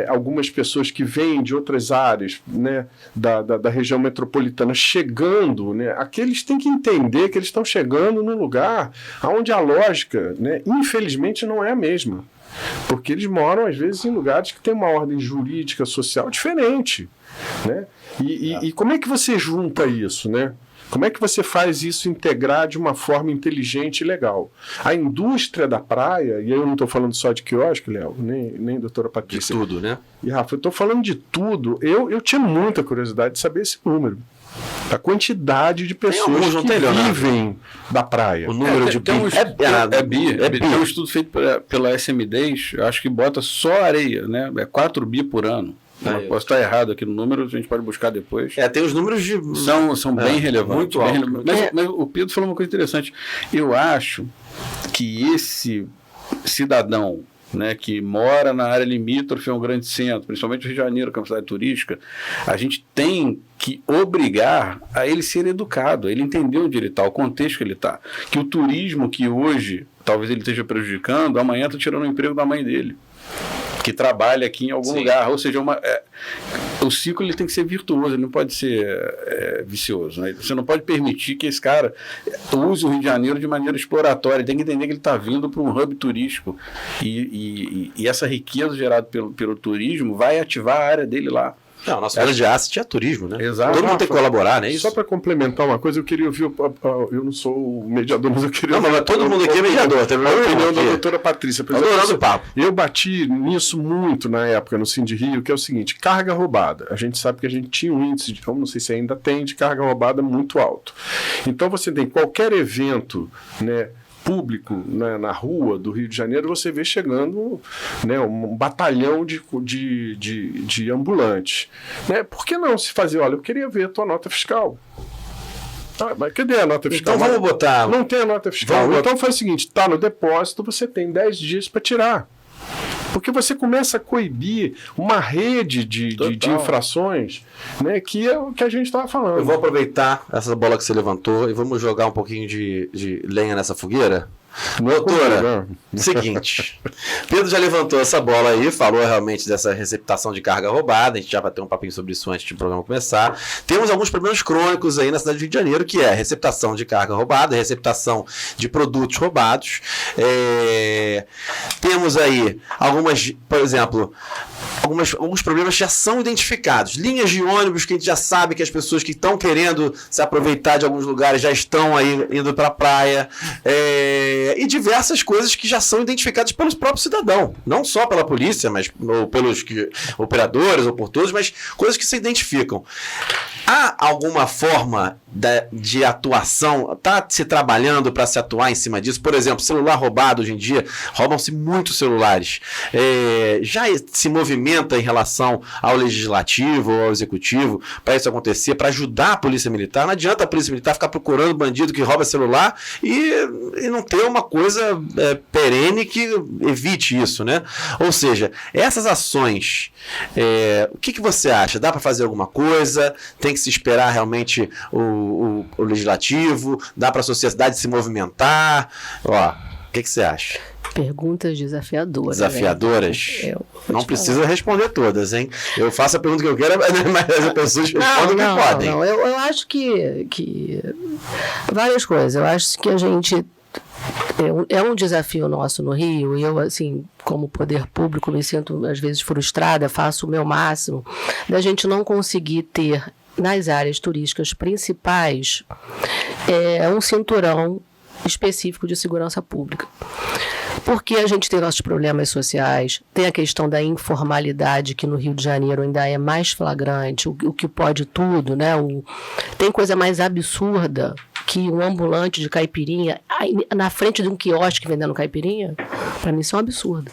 algumas pessoas que vêm de outras áreas, né, da região metropolitana chegando, né, aqueles têm que entender que eles estão chegando num lugar onde a lógica, né, infelizmente, não é a mesma. Porque eles moram, às vezes, em lugares que têm uma ordem jurídica, social diferente. Né? E como é que você junta isso, né? Como é que você faz isso integrar de uma forma inteligente e legal? A indústria da praia, e aí eu não estou falando só de quiosque, Léo, nem doutora Patrícia. De tudo, né? E Rafa, eu estou falando de tudo. Eu tinha muita curiosidade de saber esse número. A quantidade de pessoas que vivem da praia. O número de bi. Tem um estudo feito pela SM10, acho que bota só areia, né? É 4 bi por ano. Posso estar errado aqui no número, a gente pode buscar depois. Tem os números de... São bem relevantes. Muito altos. Mas o Pedro falou uma coisa interessante. Eu acho que esse cidadão né, que mora na área limítrofe a um grande centro, principalmente o Rio de Janeiro, que é uma cidade turística, a gente tem que obrigar a ele ser educado, a ele entender onde ele está, o contexto que ele está. Que o turismo que hoje talvez ele esteja prejudicando, amanhã está tirando o emprego da mãe dele, que trabalha aqui em algum lugar. Ou seja, o ciclo ele tem que ser virtuoso, ele não pode ser vicioso. Né? Você não pode permitir que esse cara use o Rio de Janeiro de maneira exploratória. Ele tem que entender que ele está vindo para um hub turístico. E essa riqueza gerada pelo turismo vai ativar a área dele lá. Não, a nossa área de asset é turismo, né? Exato. Todo mundo tem que colaborar, né? Isso. Só para complementar uma coisa, eu queria ouvir, eu não sou o mediador, mas eu queria... Não, mas todo mundo aqui é mediador. Tem a opinião da doutora Patrícia. Adorando o papo. Eu bati nisso muito na época no Sind Rio, que é o seguinte, carga roubada. A gente sabe que a gente tinha um índice, não sei se ainda tem, de carga roubada muito alto. Então você tem qualquer evento, né, público, né, na rua do Rio de Janeiro, você vê chegando, né, um batalhão de ambulantes. Né? Por que não se fazer? Olha, eu queria ver a tua nota fiscal. Mas cadê a nota fiscal? Então vamos botar... Não tem a nota fiscal. Então faz o seguinte, está no depósito, você tem 10 dias para tirar. Porque você começa a coibir uma rede de infrações, né, que é o que a gente estava falando. Eu vou aproveitar essa bola que você levantou e vamos jogar um pouquinho de lenha nessa fogueira. Doutora, seguinte, Pedro já levantou essa bola aí, falou realmente dessa receptação de carga roubada, a gente já vai ter um papinho sobre isso antes do programa começar. Temos alguns problemas crônicos aí na cidade do Rio de Janeiro, que é a receptação de carga roubada, a receptação de produtos roubados. Temos aí algumas, por exemplo, alguns problemas já são identificados. Linhas de ônibus que a gente já sabe que as pessoas que estão querendo se aproveitar de alguns lugares já estão aí indo para a praia. E diversas coisas que já são identificadas pelos próprios cidadãos. Não só pela polícia, mas ou pelos operadores ou por todos, mas coisas que se identificam. Há alguma forma de atuação? Está se trabalhando para se atuar em cima disso? Por exemplo, celular roubado hoje em dia, roubam-se muitos celulares. Já se movimenta em relação ao legislativo ou ao executivo para isso acontecer, para ajudar a polícia militar? Não adianta a polícia militar ficar procurando bandido que rouba celular e não ter uma coisa perene que evite isso, né? Ou seja, essas ações, o que você acha? Dá para fazer alguma coisa? Tem que se esperar realmente o legislativo? Dá para a sociedade se movimentar? O que você acha? Perguntas desafiadoras. Desafiadoras? Né? Não precisa responder todas, hein? Eu faço a pergunta que eu quero, mas as pessoas respondem o que podem. Não. Eu acho que várias coisas. Eu acho que a gente... É um desafio nosso no Rio, e eu, assim, como poder público, me sinto às vezes frustrada, faço o meu máximo, da gente não conseguir ter nas áreas turísticas principais um cinturão específico de segurança pública. Porque a gente tem nossos problemas sociais, tem a questão da informalidade, que no Rio de Janeiro ainda é mais flagrante, o que pode tudo, né? Tem coisa mais absurda que um ambulante de caipirinha na frente de um quiosque vendendo caipirinha, para mim isso é um absurdo.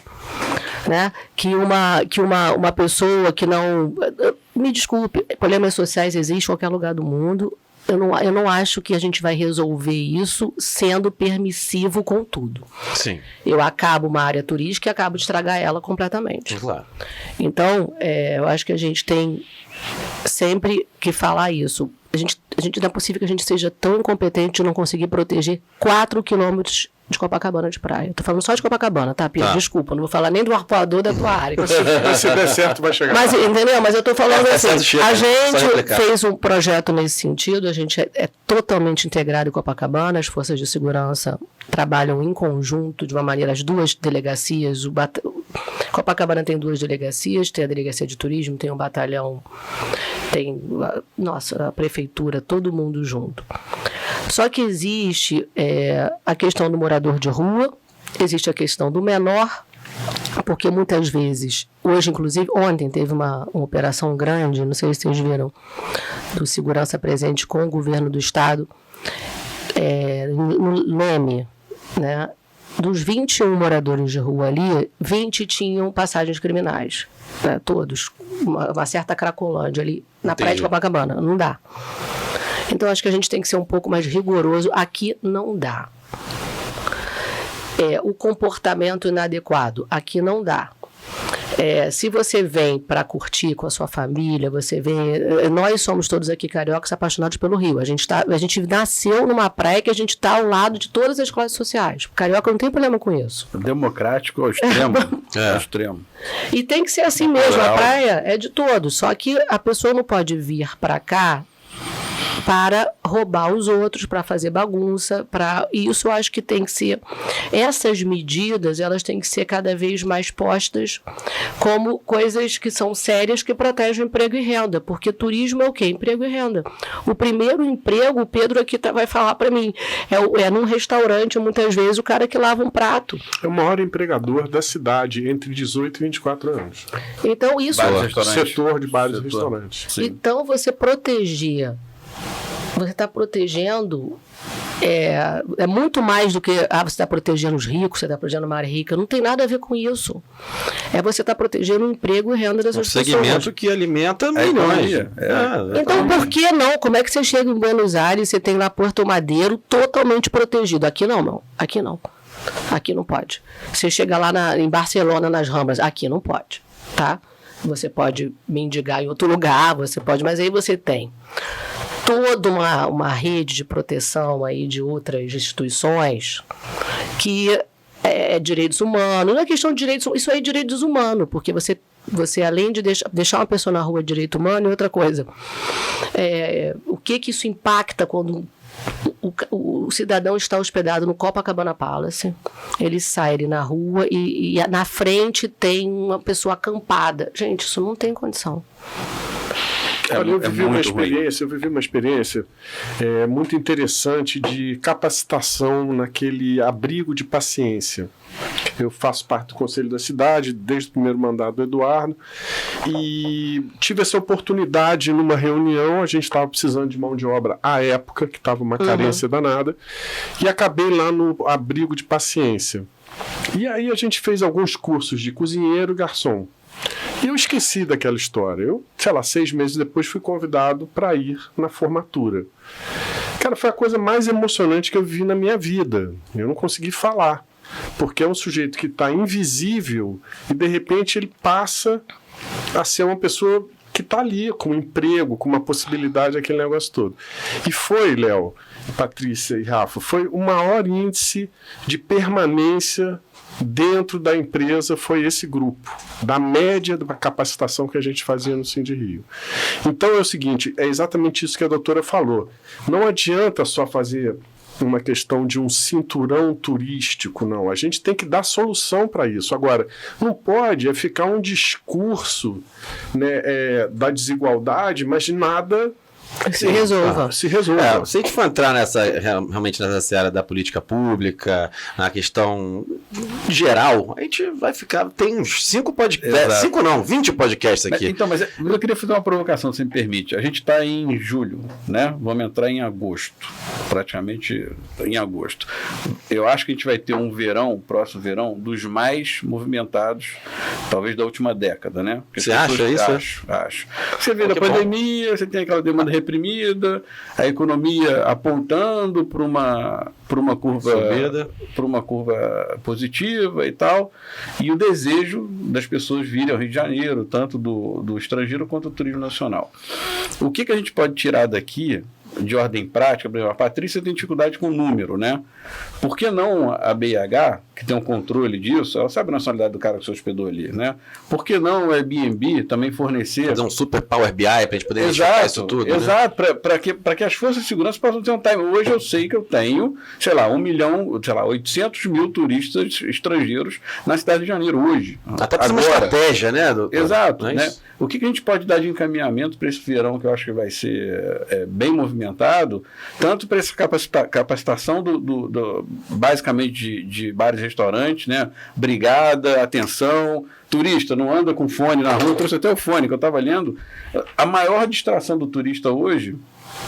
Né? Que uma pessoa que não... Me desculpe, problemas sociais existem em qualquer lugar do mundo. Eu não acho que a gente vai resolver isso sendo permissivo com tudo. Sim. Eu acabo uma área turística e acabo de estragar ela completamente. Claro. Então, eu acho que a gente tem sempre que falar isso. A gente não é possível que a gente seja tão incompetente de não conseguir proteger 4 quilômetros de Copacabana de praia. Tô falando só de Copacabana, tá, Pedro? Tá. Desculpa, não vou falar nem do arpoador da tua área. Se der certo, vai chegar. Mas, entendeu? Mas eu tô falando assim, a gente fez um projeto nesse sentido, a gente é totalmente integrado em Copacabana, as forças de segurança trabalham em conjunto, de uma maneira, as duas delegacias, Copacabana tem 2 delegacias, tem a delegacia de turismo, tem um batalhão, tem a prefeitura, todo mundo junto. Só que existe a questão do morador de rua, existe a questão do menor, porque muitas vezes, hoje inclusive, ontem teve uma operação grande, não sei se vocês viram, do Segurança Presente com o governo do estado, no Leme, né? Dos 21 moradores de rua ali, 20 tinham passagens criminais, né? Todos, uma certa cracolândia ali na praia de Copacabana, não dá. Então, acho que a gente tem que ser um pouco mais rigoroso. Aqui não dá. o comportamento inadequado. Aqui não dá. Se você vem para curtir com a sua família, você vem... Nós somos todos aqui cariocas apaixonados pelo Rio. A gente nasceu numa praia que a gente está ao lado de todas as classes sociais. O carioca não tem problema com isso. Democrático ao extremo. Ao extremo. E tem que ser assim mesmo. A praia é de todos. Só que a pessoa não pode vir para cá para roubar os outros, para fazer bagunça, e isso eu acho que tem que ser, essas medidas, elas têm que ser cada vez mais postas como coisas que são sérias, que protegem o emprego e renda, porque turismo é o quê? Emprego e renda. O primeiro emprego, o Pedro aqui vai falar para mim, é num restaurante, muitas vezes, o cara que lava um prato. É o maior empregador da cidade, entre 18 e 24 anos. Então, isso... Setor de bares e restaurantes. Sim. Então, você proteger... Você está protegendo, é muito mais do que você está protegendo os ricos, você está protegendo uma área rica. Não tem nada a ver com isso. Você está protegendo o emprego e renda dessas pessoas. Um segmento que alimenta milhões. Então, por que não? Como é que você chega em Buenos Aires e você tem lá Porto Madeiro totalmente protegido? Aqui não, não. Aqui não. Aqui não pode. Você chega lá em Barcelona, nas Ramblas, aqui não pode, tá? Você pode mendigar em outro lugar, você pode, mas aí você tem toda uma rede de proteção aí de outras instituições que é direitos humanos. Não é questão de direitos humanos, isso aí é direitos humanos, porque você além de deixar uma pessoa na rua é direito humano, e outra coisa. O que isso impacta quando o cidadão está hospedado no Copacabana Palace, ele sai ali na rua e na frente tem uma pessoa acampada. Gente, isso não tem condição. Olha, eu vivi uma experiência muito interessante de capacitação naquele abrigo de paciência. Eu faço parte do Conselho da Cidade desde o primeiro mandato do Eduardo e tive essa oportunidade numa reunião. A gente estava precisando de mão de obra à época, que estava uma carência danada, e acabei lá no abrigo de paciência. E aí a gente fez alguns cursos de cozinheiro e garçom. E eu esqueci daquela história. Eu, 6 meses depois, fui convidado para ir na formatura. Cara, foi a coisa mais emocionante que eu vi na minha vida. Eu não consegui falar, porque é um sujeito que está invisível e, de repente, ele passa a ser uma pessoa que está ali, com um emprego, com uma possibilidade, aquele negócio todo. E foi, Léo, Patrícia e Rafa, foi o maior índice de permanência dentro da empresa, foi esse grupo, da média da capacitação que a gente fazia no Sind Rio. Então é o seguinte, é exatamente isso que a doutora falou. Não adianta só fazer uma questão de um cinturão turístico, não. A gente tem que dar solução para isso. Agora, não pode ficar um discurso, né, da desigualdade, mas de nada... Se resolva. Se a gente for entrar realmente nessa seara da política pública, na questão geral, a gente vai ficar... Tem uns 5 podcasts... 5 não, 20 podcasts aqui. Mas eu queria fazer uma provocação, se me permite. A gente está em julho, né? Vamos entrar em agosto. Praticamente em agosto. Eu acho que a gente vai ter um verão, próximo verão, dos mais movimentados, talvez da última década, né? Porque você acha isso? Acho. Você vê da pandemia, você tem aquela demanda reprimida, a economia apontando para uma curva positiva e tal, e o desejo das pessoas virem ao Rio de Janeiro, tanto do estrangeiro quanto do turismo nacional. O que a gente pode tirar daqui de ordem prática? Por exemplo, a Patrícia tem dificuldade com o número, né? Por que não a BH, que tem um controle disso, ela sabe a nacionalidade do cara que se hospedou ali, né? Por que não o Airbnb também fornecer... Fazer um super Power BI para a gente poder enxergar isso tudo, exato, né? Para que as forças de segurança possam ter um time. Hoje eu sei que eu tenho, 800 mil turistas estrangeiros na cidade de Janeiro, hoje. Até para uma estratégia, né? Exato, né? O que a gente pode dar de encaminhamento para esse verão, que eu acho que vai ser bem movimentado, tanto para essa capacitação basicamente de bares e restaurantes, né? Brigada, atenção, turista, não anda com fone na rua. Eu trouxe até o fone que eu estava lendo. A maior distração do turista hoje,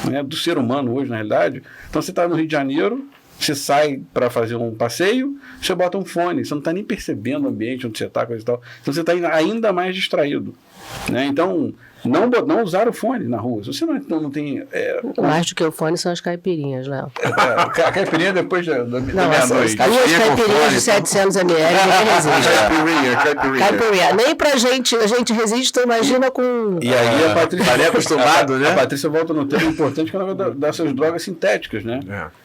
né, do ser humano hoje, na realidade, então você está no Rio de Janeiro, você sai para fazer um passeio, você bota um fone, você não está nem percebendo o ambiente onde você está, coisa e tal. Então você está ainda mais distraído. né? Então, não usar o fone na rua. Se você não tem... Mais do que o fone são as caipirinhas, né? A caipirinha depois da meia-noite. Duas caipirinhas de 700 ml, ninguém resiste. Caipirinha. Nem pra gente, a gente resiste, então imagina com... E aí a Patrícia... Tá acostumado, né? A Patrícia volta no tema importante, que é o negócio dessas drogas sintéticas, né?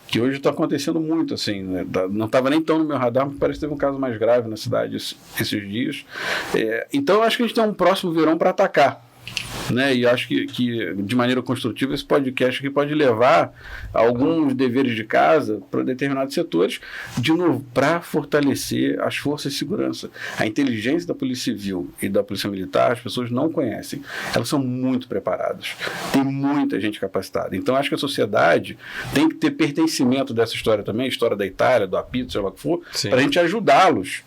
Que hoje está acontecendo muito, assim, né? Não estava nem tão no meu radar, mas parece que teve um caso mais grave na cidade esses dias. Então, eu acho que a gente tem um próximo verão para atacar. Né? E acho que de maneira construtiva esse podcast aqui pode levar a alguns deveres de casa para determinados setores, de novo, para fortalecer as forças de segurança. A inteligência da Polícia Civil e da Polícia Militar, as pessoas não conhecem. Elas são muito preparadas. Tem muita gente capacitada. Então acho que a sociedade tem que ter pertencimento dessa história também, a história da Itália, do apito, sei lá o que for, para a gente ajudá-los,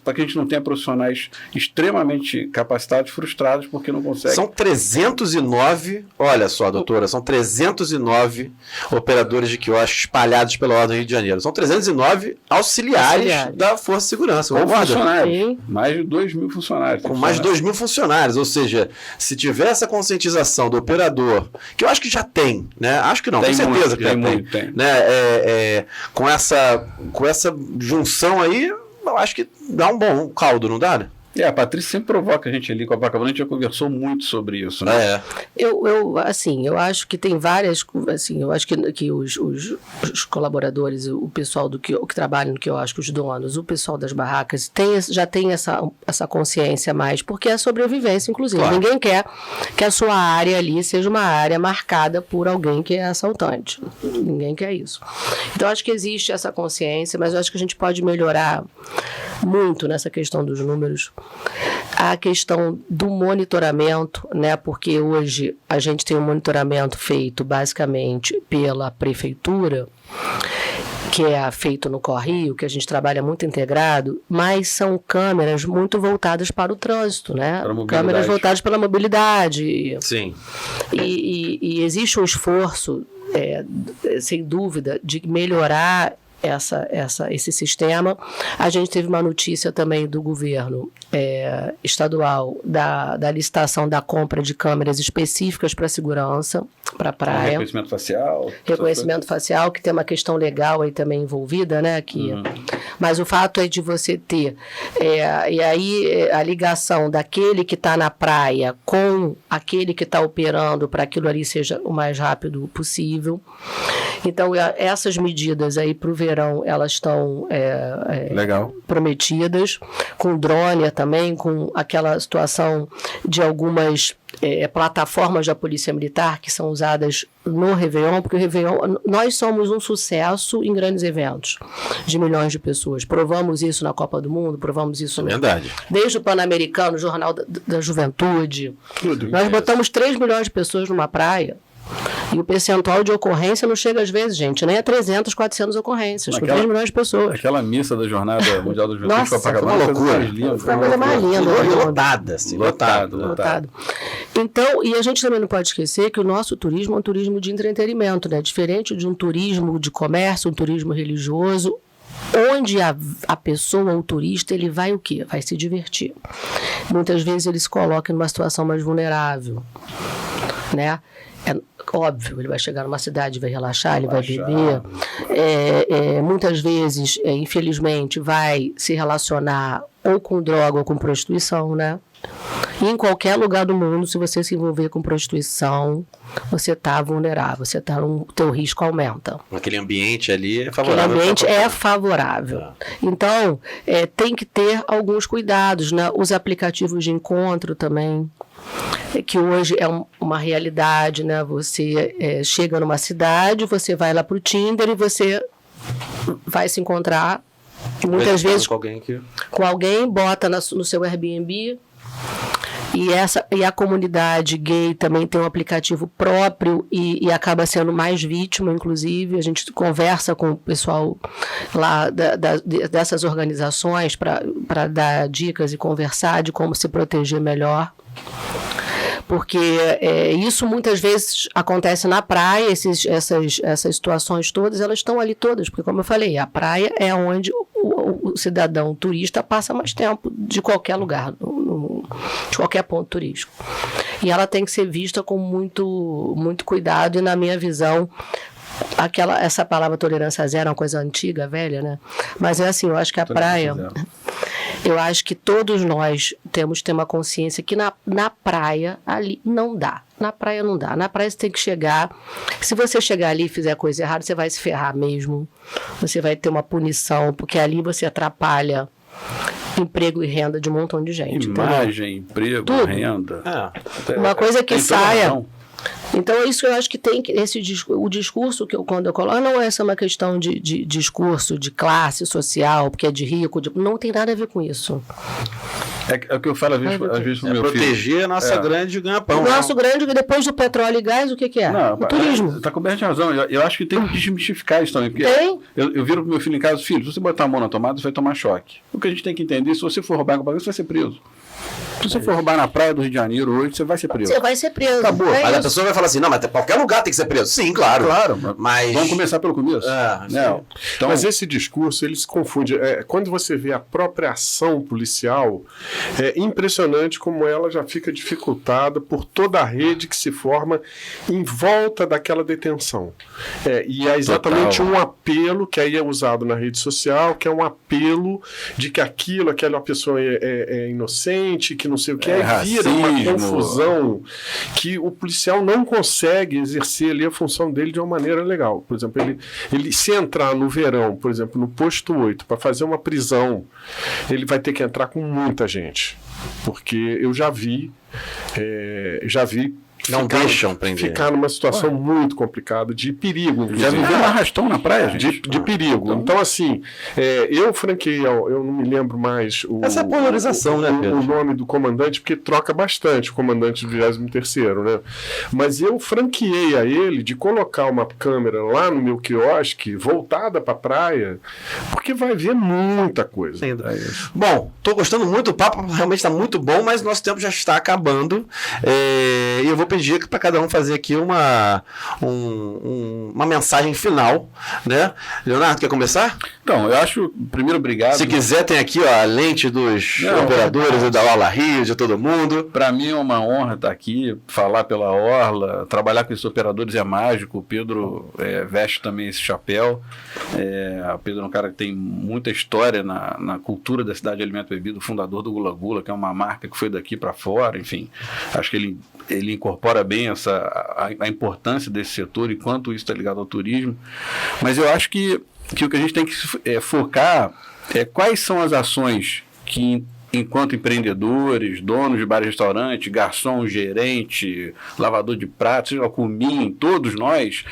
para que a gente não tenha profissionais extremamente capacitados, frustrados, porque não conseguem. São 309, olha só, doutora, são 309 operadores de quiosque espalhados pela Ordem do Rio de Janeiro. São 309 auxiliares da Força de Segurança. Com funcionários. Mais de 2.000 funcionários. Com mais de 2.000 funcionários. Ou seja, se tiver essa conscientização do operador, que eu acho que já tem, né? Acho que não, com certeza que já tem. Né? Com essa junção aí, eu acho que dá um bom caldo, não dá, né? A Patrícia sempre provoca a gente ali com a Copacabana, a gente já conversou muito sobre isso, né? Eu acho que tem várias, assim, eu acho que os colaboradores, o pessoal que trabalha no quiosque, os donos, o pessoal das barracas, já tem essa consciência mais, porque é a sobrevivência, inclusive. Claro. Ninguém quer que a sua área ali seja uma área marcada por alguém que é assaltante. Ninguém quer isso. Então, acho que existe essa consciência, mas eu acho que a gente pode melhorar muito nessa questão dos números. A questão do monitoramento, né? Porque hoje a gente tem um monitoramento feito basicamente pela prefeitura, que é feito no Correio, que a gente trabalha muito integrado, mas são câmeras muito voltadas para o trânsito, né? Câmeras voltadas pela mobilidade. Sim. E existe um esforço, sem dúvida, de melhorar esse sistema. A gente teve uma notícia também do governo estadual da licitação da compra de câmeras específicas para segurança, para praia. Reconhecimento facial. Reconhecimento facial, que tem uma questão legal aí também envolvida, né? Mas o fato é de você ter e aí a ligação daquele que está na praia com aquele que está operando para aquilo ali seja o mais rápido possível. Então, essas medidas aí para o verão, elas estão prometidas, com drone também, com aquela situação de algumas plataformas da Polícia Militar que são usadas no Réveillon, porque o Réveillon, nós somos um sucesso em grandes eventos de milhões de pessoas. Provamos isso na Copa do Mundo, provamos isso desde o Pan-Americano, o Jornal da Juventude. Nós botamos 3 milhões de pessoas numa praia. E o percentual de ocorrência não chega às vezes, gente, nem a 300, 400 ocorrências, com 3 milhões de pessoas. Aquela missa da Jornada Mundial da Juventude Copacabana, uma loucura. Foi a coisa mais linda. Lotada, assim, lotado. Então, e a gente também não pode esquecer que o nosso turismo é um turismo de entretenimento, né? Diferente de um turismo de comércio, um turismo religioso, onde a pessoa, o turista, ele vai o quê? Vai se divertir. Muitas vezes ele se coloca numa situação mais vulnerável, né? Óbvio, ele vai chegar numa cidade, vai relaxar, ele vai beber. Muitas vezes, infelizmente, vai se relacionar ou com droga ou com prostituição, né? E em qualquer lugar do mundo, se você se envolver com prostituição, você está vulnerável, teu risco aumenta. Aquele ambiente ali é favorável. Aquele ambiente é favorável. Então, tem que ter alguns cuidados, né? Os aplicativos de encontro também, que hoje é uma realidade, né? Você chega numa cidade, você vai lá pro Tinder e você vai se encontrar muitas vezes com alguém, bota no seu Airbnb. E a comunidade gay também tem um aplicativo próprio e acaba sendo mais vítima, inclusive. A gente conversa com o pessoal lá dessas organizações para dar dicas e conversar de como se proteger melhor. Porque isso muitas vezes acontece na praia, essas situações todas, elas estão ali todas, porque como eu falei, a praia é onde o cidadão turista passa mais tempo de qualquer lugar no de qualquer ponto turístico. E ela tem que ser vista com muito, muito cuidado, e na minha visão, essa palavra tolerância zero é uma coisa antiga, velha, né? Mas é assim, eu acho que a praia... Eu acho que todos nós temos que ter uma consciência que na praia, ali, não dá. Na praia não dá. Na praia você tem que chegar... Se você chegar ali e fizer coisa errada, você vai se ferrar mesmo. Você vai ter uma punição, porque ali você atrapalha emprego e renda de um montão de gente. Imagem, emprego, tudo. Renda. Uma coisa que saia... Então, é isso que eu acho que tem o discurso que quando eu coloco, não é só uma questão de discurso de classe social, porque é de rico, não tem nada a ver com isso. É o que eu falo às vezes pro meu filho. Proteger a nossa grande ganha-pão. O nosso grande, depois do petróleo e gás, o que é? Não, o turismo. Está coberto de razão. Eu acho que tem que desmistificar isso também. Tem? Eu viro pro meu filho em casa, filho, se você botar a mão na tomada, você vai tomar choque. O que a gente tem que entender, se você for roubar com bagulho, você vai ser preso. Se você for roubar na praia do Rio de Janeiro hoje, você vai ser preso. Você vai ser preso. Acabou. Mas a pessoa vai falar assim, não, mas qualquer lugar tem que ser preso. Sim, claro. Mas... Vamos começar pelo começo. Então... Mas esse discurso, ele se confunde. Quando você vê a própria ação policial, é impressionante como ela já fica dificultada por toda a rede que se forma em volta daquela detenção. E é exatamente um apelo que aí é usado na rede social, que é um apelo de que aquela pessoa é inocente, que não sei o que, vira uma confusão que o policial não consegue exercer ali a função dele de uma maneira legal. Por exemplo, ele se entrar no verão, por exemplo, no posto 8, para fazer uma prisão, ele vai ter que entrar com muita gente. Porque eu já vi não deixam prender. Ficar numa situação muito complicada, de perigo. Inclusive. Já viveu um arrastão na praia, gente? De perigo. Então, assim, eu franqueei, eu não me lembro mais essa polarização, né, Pedro? O nome do comandante, porque troca bastante o comandante do 23º, né? Mas eu franqueei a ele de colocar uma câmera lá no meu quiosque, voltada para a praia, porque vai ver muita coisa. Bom, estou gostando muito, o papo realmente está muito bom, mas nosso tempo já está acabando. E eu vou pedir para cada um fazer aqui uma mensagem final, né? Leonardo, quer começar? Então, eu acho, primeiro, obrigado. Se quiser, tem aqui a lente dos operadores e da Orla Rio, de todo mundo. Para mim é uma honra estar aqui, falar pela Orla, trabalhar com esses operadores é mágico. O Pedro veste também esse chapéu. O Pedro é um cara que tem muita história na cultura da cidade de alimento e bebida, o fundador do Gula Gula, que é uma marca que foi daqui para fora, enfim. Acho que ele incorpora bem a importância desse setor e quanto isso está ligado ao turismo. Mas eu acho que o que a gente tem que focar é quais são as ações que, enquanto empreendedores, donos de bar e restaurante, garçom, gerente, lavador de pratos, comim, todos nós,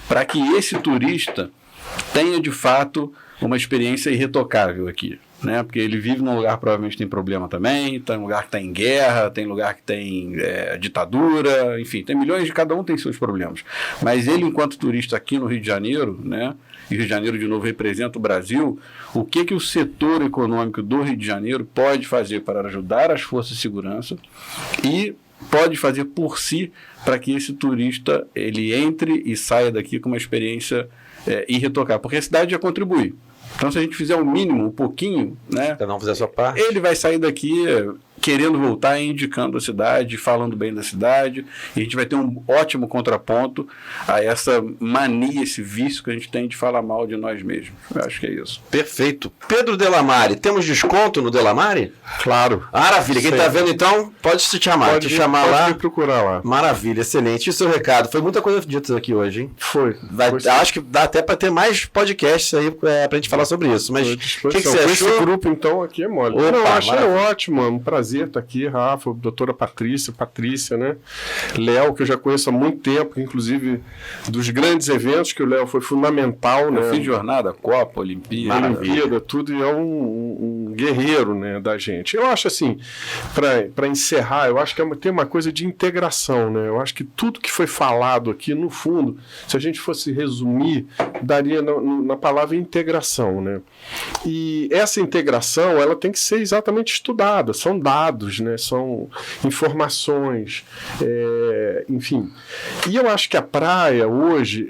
para que esse turista tenha de fato uma experiência irretocável aqui. Né? Porque ele vive num lugar que provavelmente tem problema também, tem lugar que está em guerra, tem lugar que tem ditadura, enfim, tem milhões, cada um tem seus problemas. Mas ele, enquanto turista aqui no Rio de Janeiro, né? E Rio de Janeiro, de novo, representa o Brasil, o que o setor econômico do Rio de Janeiro pode fazer para ajudar as forças de segurança e pode fazer por si para que esse turista ele entre e saia daqui com uma experiência irretocável, porque a cidade já contribui. Então, se a gente fizer o mínimo, um pouquinho, né? Cada um fizer a sua parte. Ele vai sair daqui querendo voltar, indicando a cidade, falando bem da cidade, e a gente vai ter um ótimo contraponto a essa mania, esse vício que a gente tem de falar mal de nós mesmos. Eu acho que é isso. Perfeito. Pedro Delamare, temos desconto no Delamare? Claro. Maravilha. Quem está vendo, então, pode se chamar. Pode lá. Me procurar lá. Maravilha, excelente. E o seu recado? Foi muita coisa dita aqui hoje, hein? Foi. Acho que dá até para ter mais podcasts aí para a gente falar sobre isso. Mas o que você achou? Esse grupo, então, aqui é mole. Opa, eu achei ótimo, um prazer estar aqui, Rafa, doutora Patrícia, né? Léo, que eu já conheço há muito tempo, inclusive dos grandes eventos que o Léo foi fundamental, né? Fim de jornada, Copa, Olimpíada, tudo, e é um guerreiro, né, da gente. Eu acho assim, para encerrar, eu acho que tem uma coisa de integração, né? Eu acho que tudo que foi falado aqui, no fundo, se a gente fosse resumir, daria na palavra integração, né? E essa integração, ela tem que ser exatamente estudada, são dados, né? São informações, enfim. E eu acho que a praia hoje,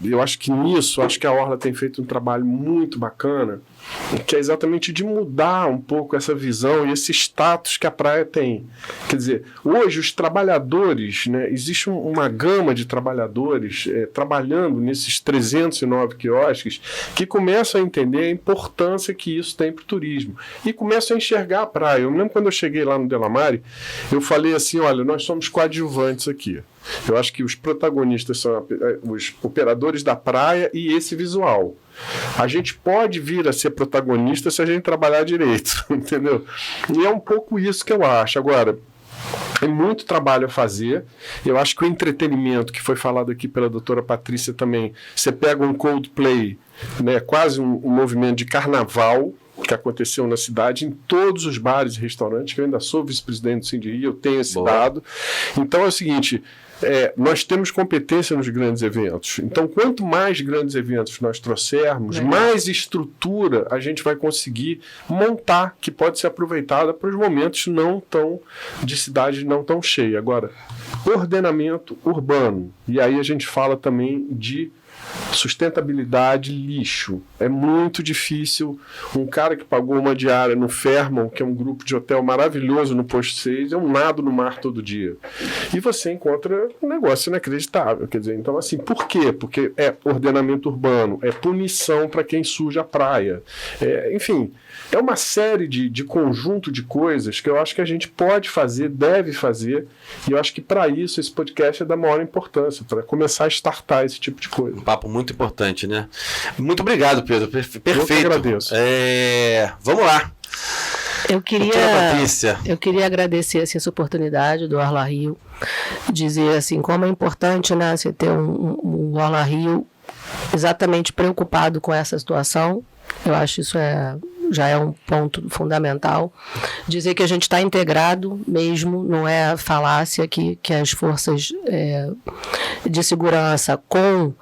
eu acho que nisso, acho que a Orla tem feito um trabalho muito bacana, que é exatamente de mudar um pouco essa visão e esse status que a praia tem. Quer dizer, hoje os trabalhadores, né, existe uma gama de trabalhadores trabalhando nesses 309 quiosques que começam a entender a importância que isso tem para o turismo e começam a enxergar a praia. Eu me lembro quando eu cheguei lá no Delamare, eu falei assim, olha, nós somos coadjuvantes aqui. Eu acho que os protagonistas são os operadores da praia e esse visual. A gente pode vir a ser protagonista se a gente trabalhar direito, entendeu? E é um pouco isso que eu acho. Agora, tem muito trabalho a fazer. Eu acho que o entretenimento, que foi falado aqui pela doutora Patrícia também, você pega um Coldplay, né, quase um movimento de carnaval, que aconteceu na cidade, em todos os bares e restaurantes, que eu ainda sou vice-presidente do Sindiri, eu tenho esse dado. Então é o seguinte, nós temos competência nos grandes eventos. Então, quanto mais grandes eventos nós trouxermos, mais estrutura a gente vai conseguir montar, que pode ser aproveitada para os momentos de cidade não tão cheia. Agora, ordenamento urbano. E aí a gente fala também de sustentabilidade, lixo. É muito difícil. Um cara que pagou uma diária no Fairmont, que é um grupo de hotel maravilhoso no Posto 6, eu nado no mar todo dia. E você encontra um negócio inacreditável. Quer dizer, então assim, por quê? Porque é ordenamento urbano, é punição para quem suja a praia. Enfim, é uma série de conjunto de coisas que eu acho que a gente pode fazer, deve fazer, e eu acho que para isso esse podcast é da maior importância, para começar a startar esse tipo de coisa. Um papo muito importante, né? Muito obrigado, Pedro. Perfeito. Eu que agradeço. Vamos lá. Eu queria agradecer assim, essa oportunidade do Orla Rio, dizer assim, como é importante, né, você ter um Orla Rio exatamente preocupado com essa situação. Eu acho isso já é um ponto fundamental. Dizer que a gente está integrado mesmo, não é falácia que as forças de segurança com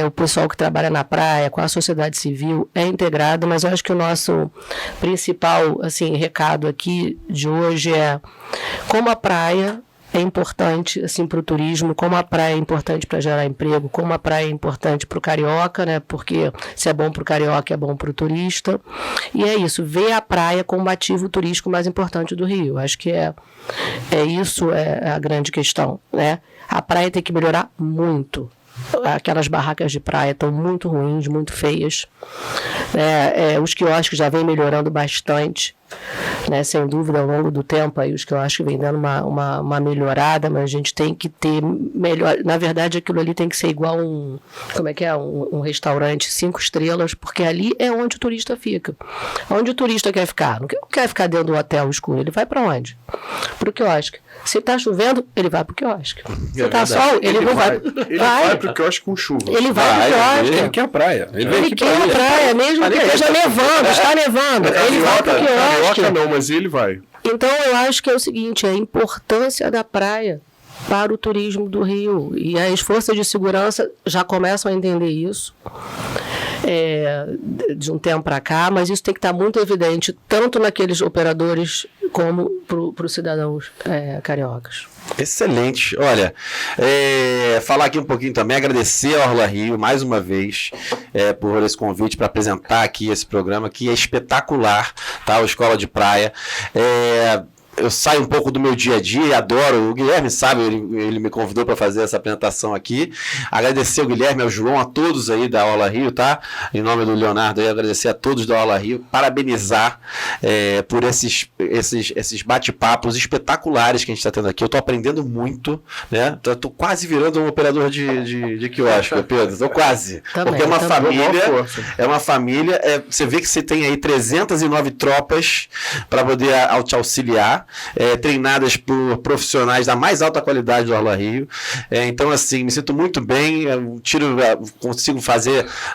o pessoal que trabalha na praia, com a sociedade civil, é integrado, mas eu acho que o nosso principal assim, recado aqui de hoje é como a praia é importante assim, para o turismo, como a praia é importante para gerar emprego, como a praia é importante para o carioca, né? Porque se é bom para o carioca, é bom para o turista. E é isso, ver a praia como ativo turístico mais importante do Rio. Acho que isso é a grande questão, né? A praia tem que melhorar muito. Aquelas barracas de praia estão muito ruins, muito feias. Os quiosques já vêm melhorando bastante, né? Sem dúvida, ao longo do tempo, aí os quiosques vêm dando uma melhorada, mas a gente tem que ter melhor. Na verdade, aquilo ali tem que ser igual um restaurante 5 estrelas, porque ali é onde o turista fica. Onde o turista quer ficar? Não quer ficar dentro do hotel escuro, ele vai para onde? Para o quiosque. Se está chovendo, ele vai para o quiosque. Se está sol, ele não vai. Ele vai para o quiosque com chuva. Ele vai para o quiosque. Ele quer a praia. Ele quer a praia, mesmo que esteja nevando. Está nevando. Ele vai para o quiosque. Não, mas ele vai. Então, eu acho que é o seguinte, a importância da praia para o turismo do Rio. E as forças de segurança já começam a entender isso. De um tempo para cá, mas isso tem que estar muito evidente, tanto naqueles operadores como para os cidadãos cariocas. Excelente. Olha, falar aqui um pouquinho também, agradecer ao Orla Rio mais uma vez por esse convite para apresentar aqui esse programa que é espetacular, tá? O Escola de Praia. Eu saio um pouco do meu dia a dia e adoro. O Guilherme sabe, ele me convidou para fazer essa apresentação aqui. Agradecer ao Guilherme, ao João, a todos aí da Orla Rio, tá? Em nome do Leonardo, aí, agradecer a todos da Orla Rio, parabenizar por esses bate-papos espetaculares que a gente está tendo aqui. Eu estou aprendendo muito, né? Estou quase virando um operador de quiosque, Pedro. Estou quase. Porque é uma família. Você vê que você tem aí 309 tropas para poder te auxiliar. Treinadas por profissionais da mais alta qualidade do Orla Rio. Então, assim, me sinto muito bem. Consigo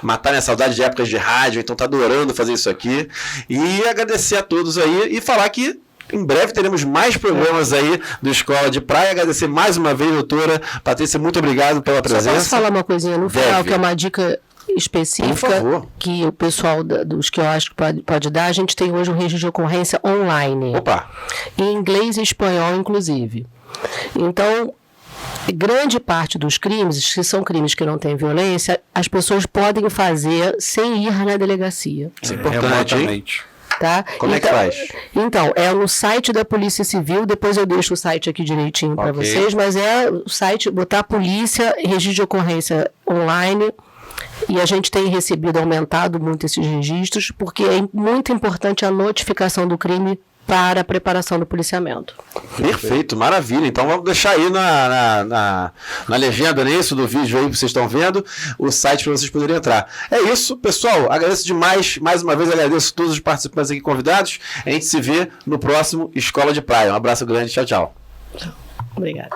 matar minha saudade de épocas de rádio. Então, tô adorando fazer isso aqui. E agradecer a todos aí e falar que em breve teremos mais programas aí do Escola de Praia. Agradecer mais uma vez, doutora Patrícia. Muito obrigado pela presença. Só posso falar uma coisinha no final, que é uma dica específica que o pessoal dos quiosques pode dar. A gente tem hoje um registro de ocorrência online. Opa! Em inglês e espanhol, inclusive. Então, grande parte dos crimes, se são crimes que não têm violência, as pessoas podem fazer sem ir na delegacia. Isso é importante, hein? Tá? Como é que faz? Então, é no site da Polícia Civil, depois eu deixo o site aqui direitinho para vocês, mas é o site, botar polícia, registro de ocorrência online, e a gente tem aumentado muito esses registros, porque é muito importante a notificação do crime para a preparação do policiamento. Perfeito, maravilha. Então vamos deixar aí na legenda, né, isso do vídeo aí que vocês estão vendo, o site para vocês poderem entrar. É isso, pessoal. Agradeço demais. Mais uma vez agradeço a todos os participantes aqui convidados. A gente se vê no próximo Escola de Praia. Um abraço grande. Tchau, tchau. Obrigada.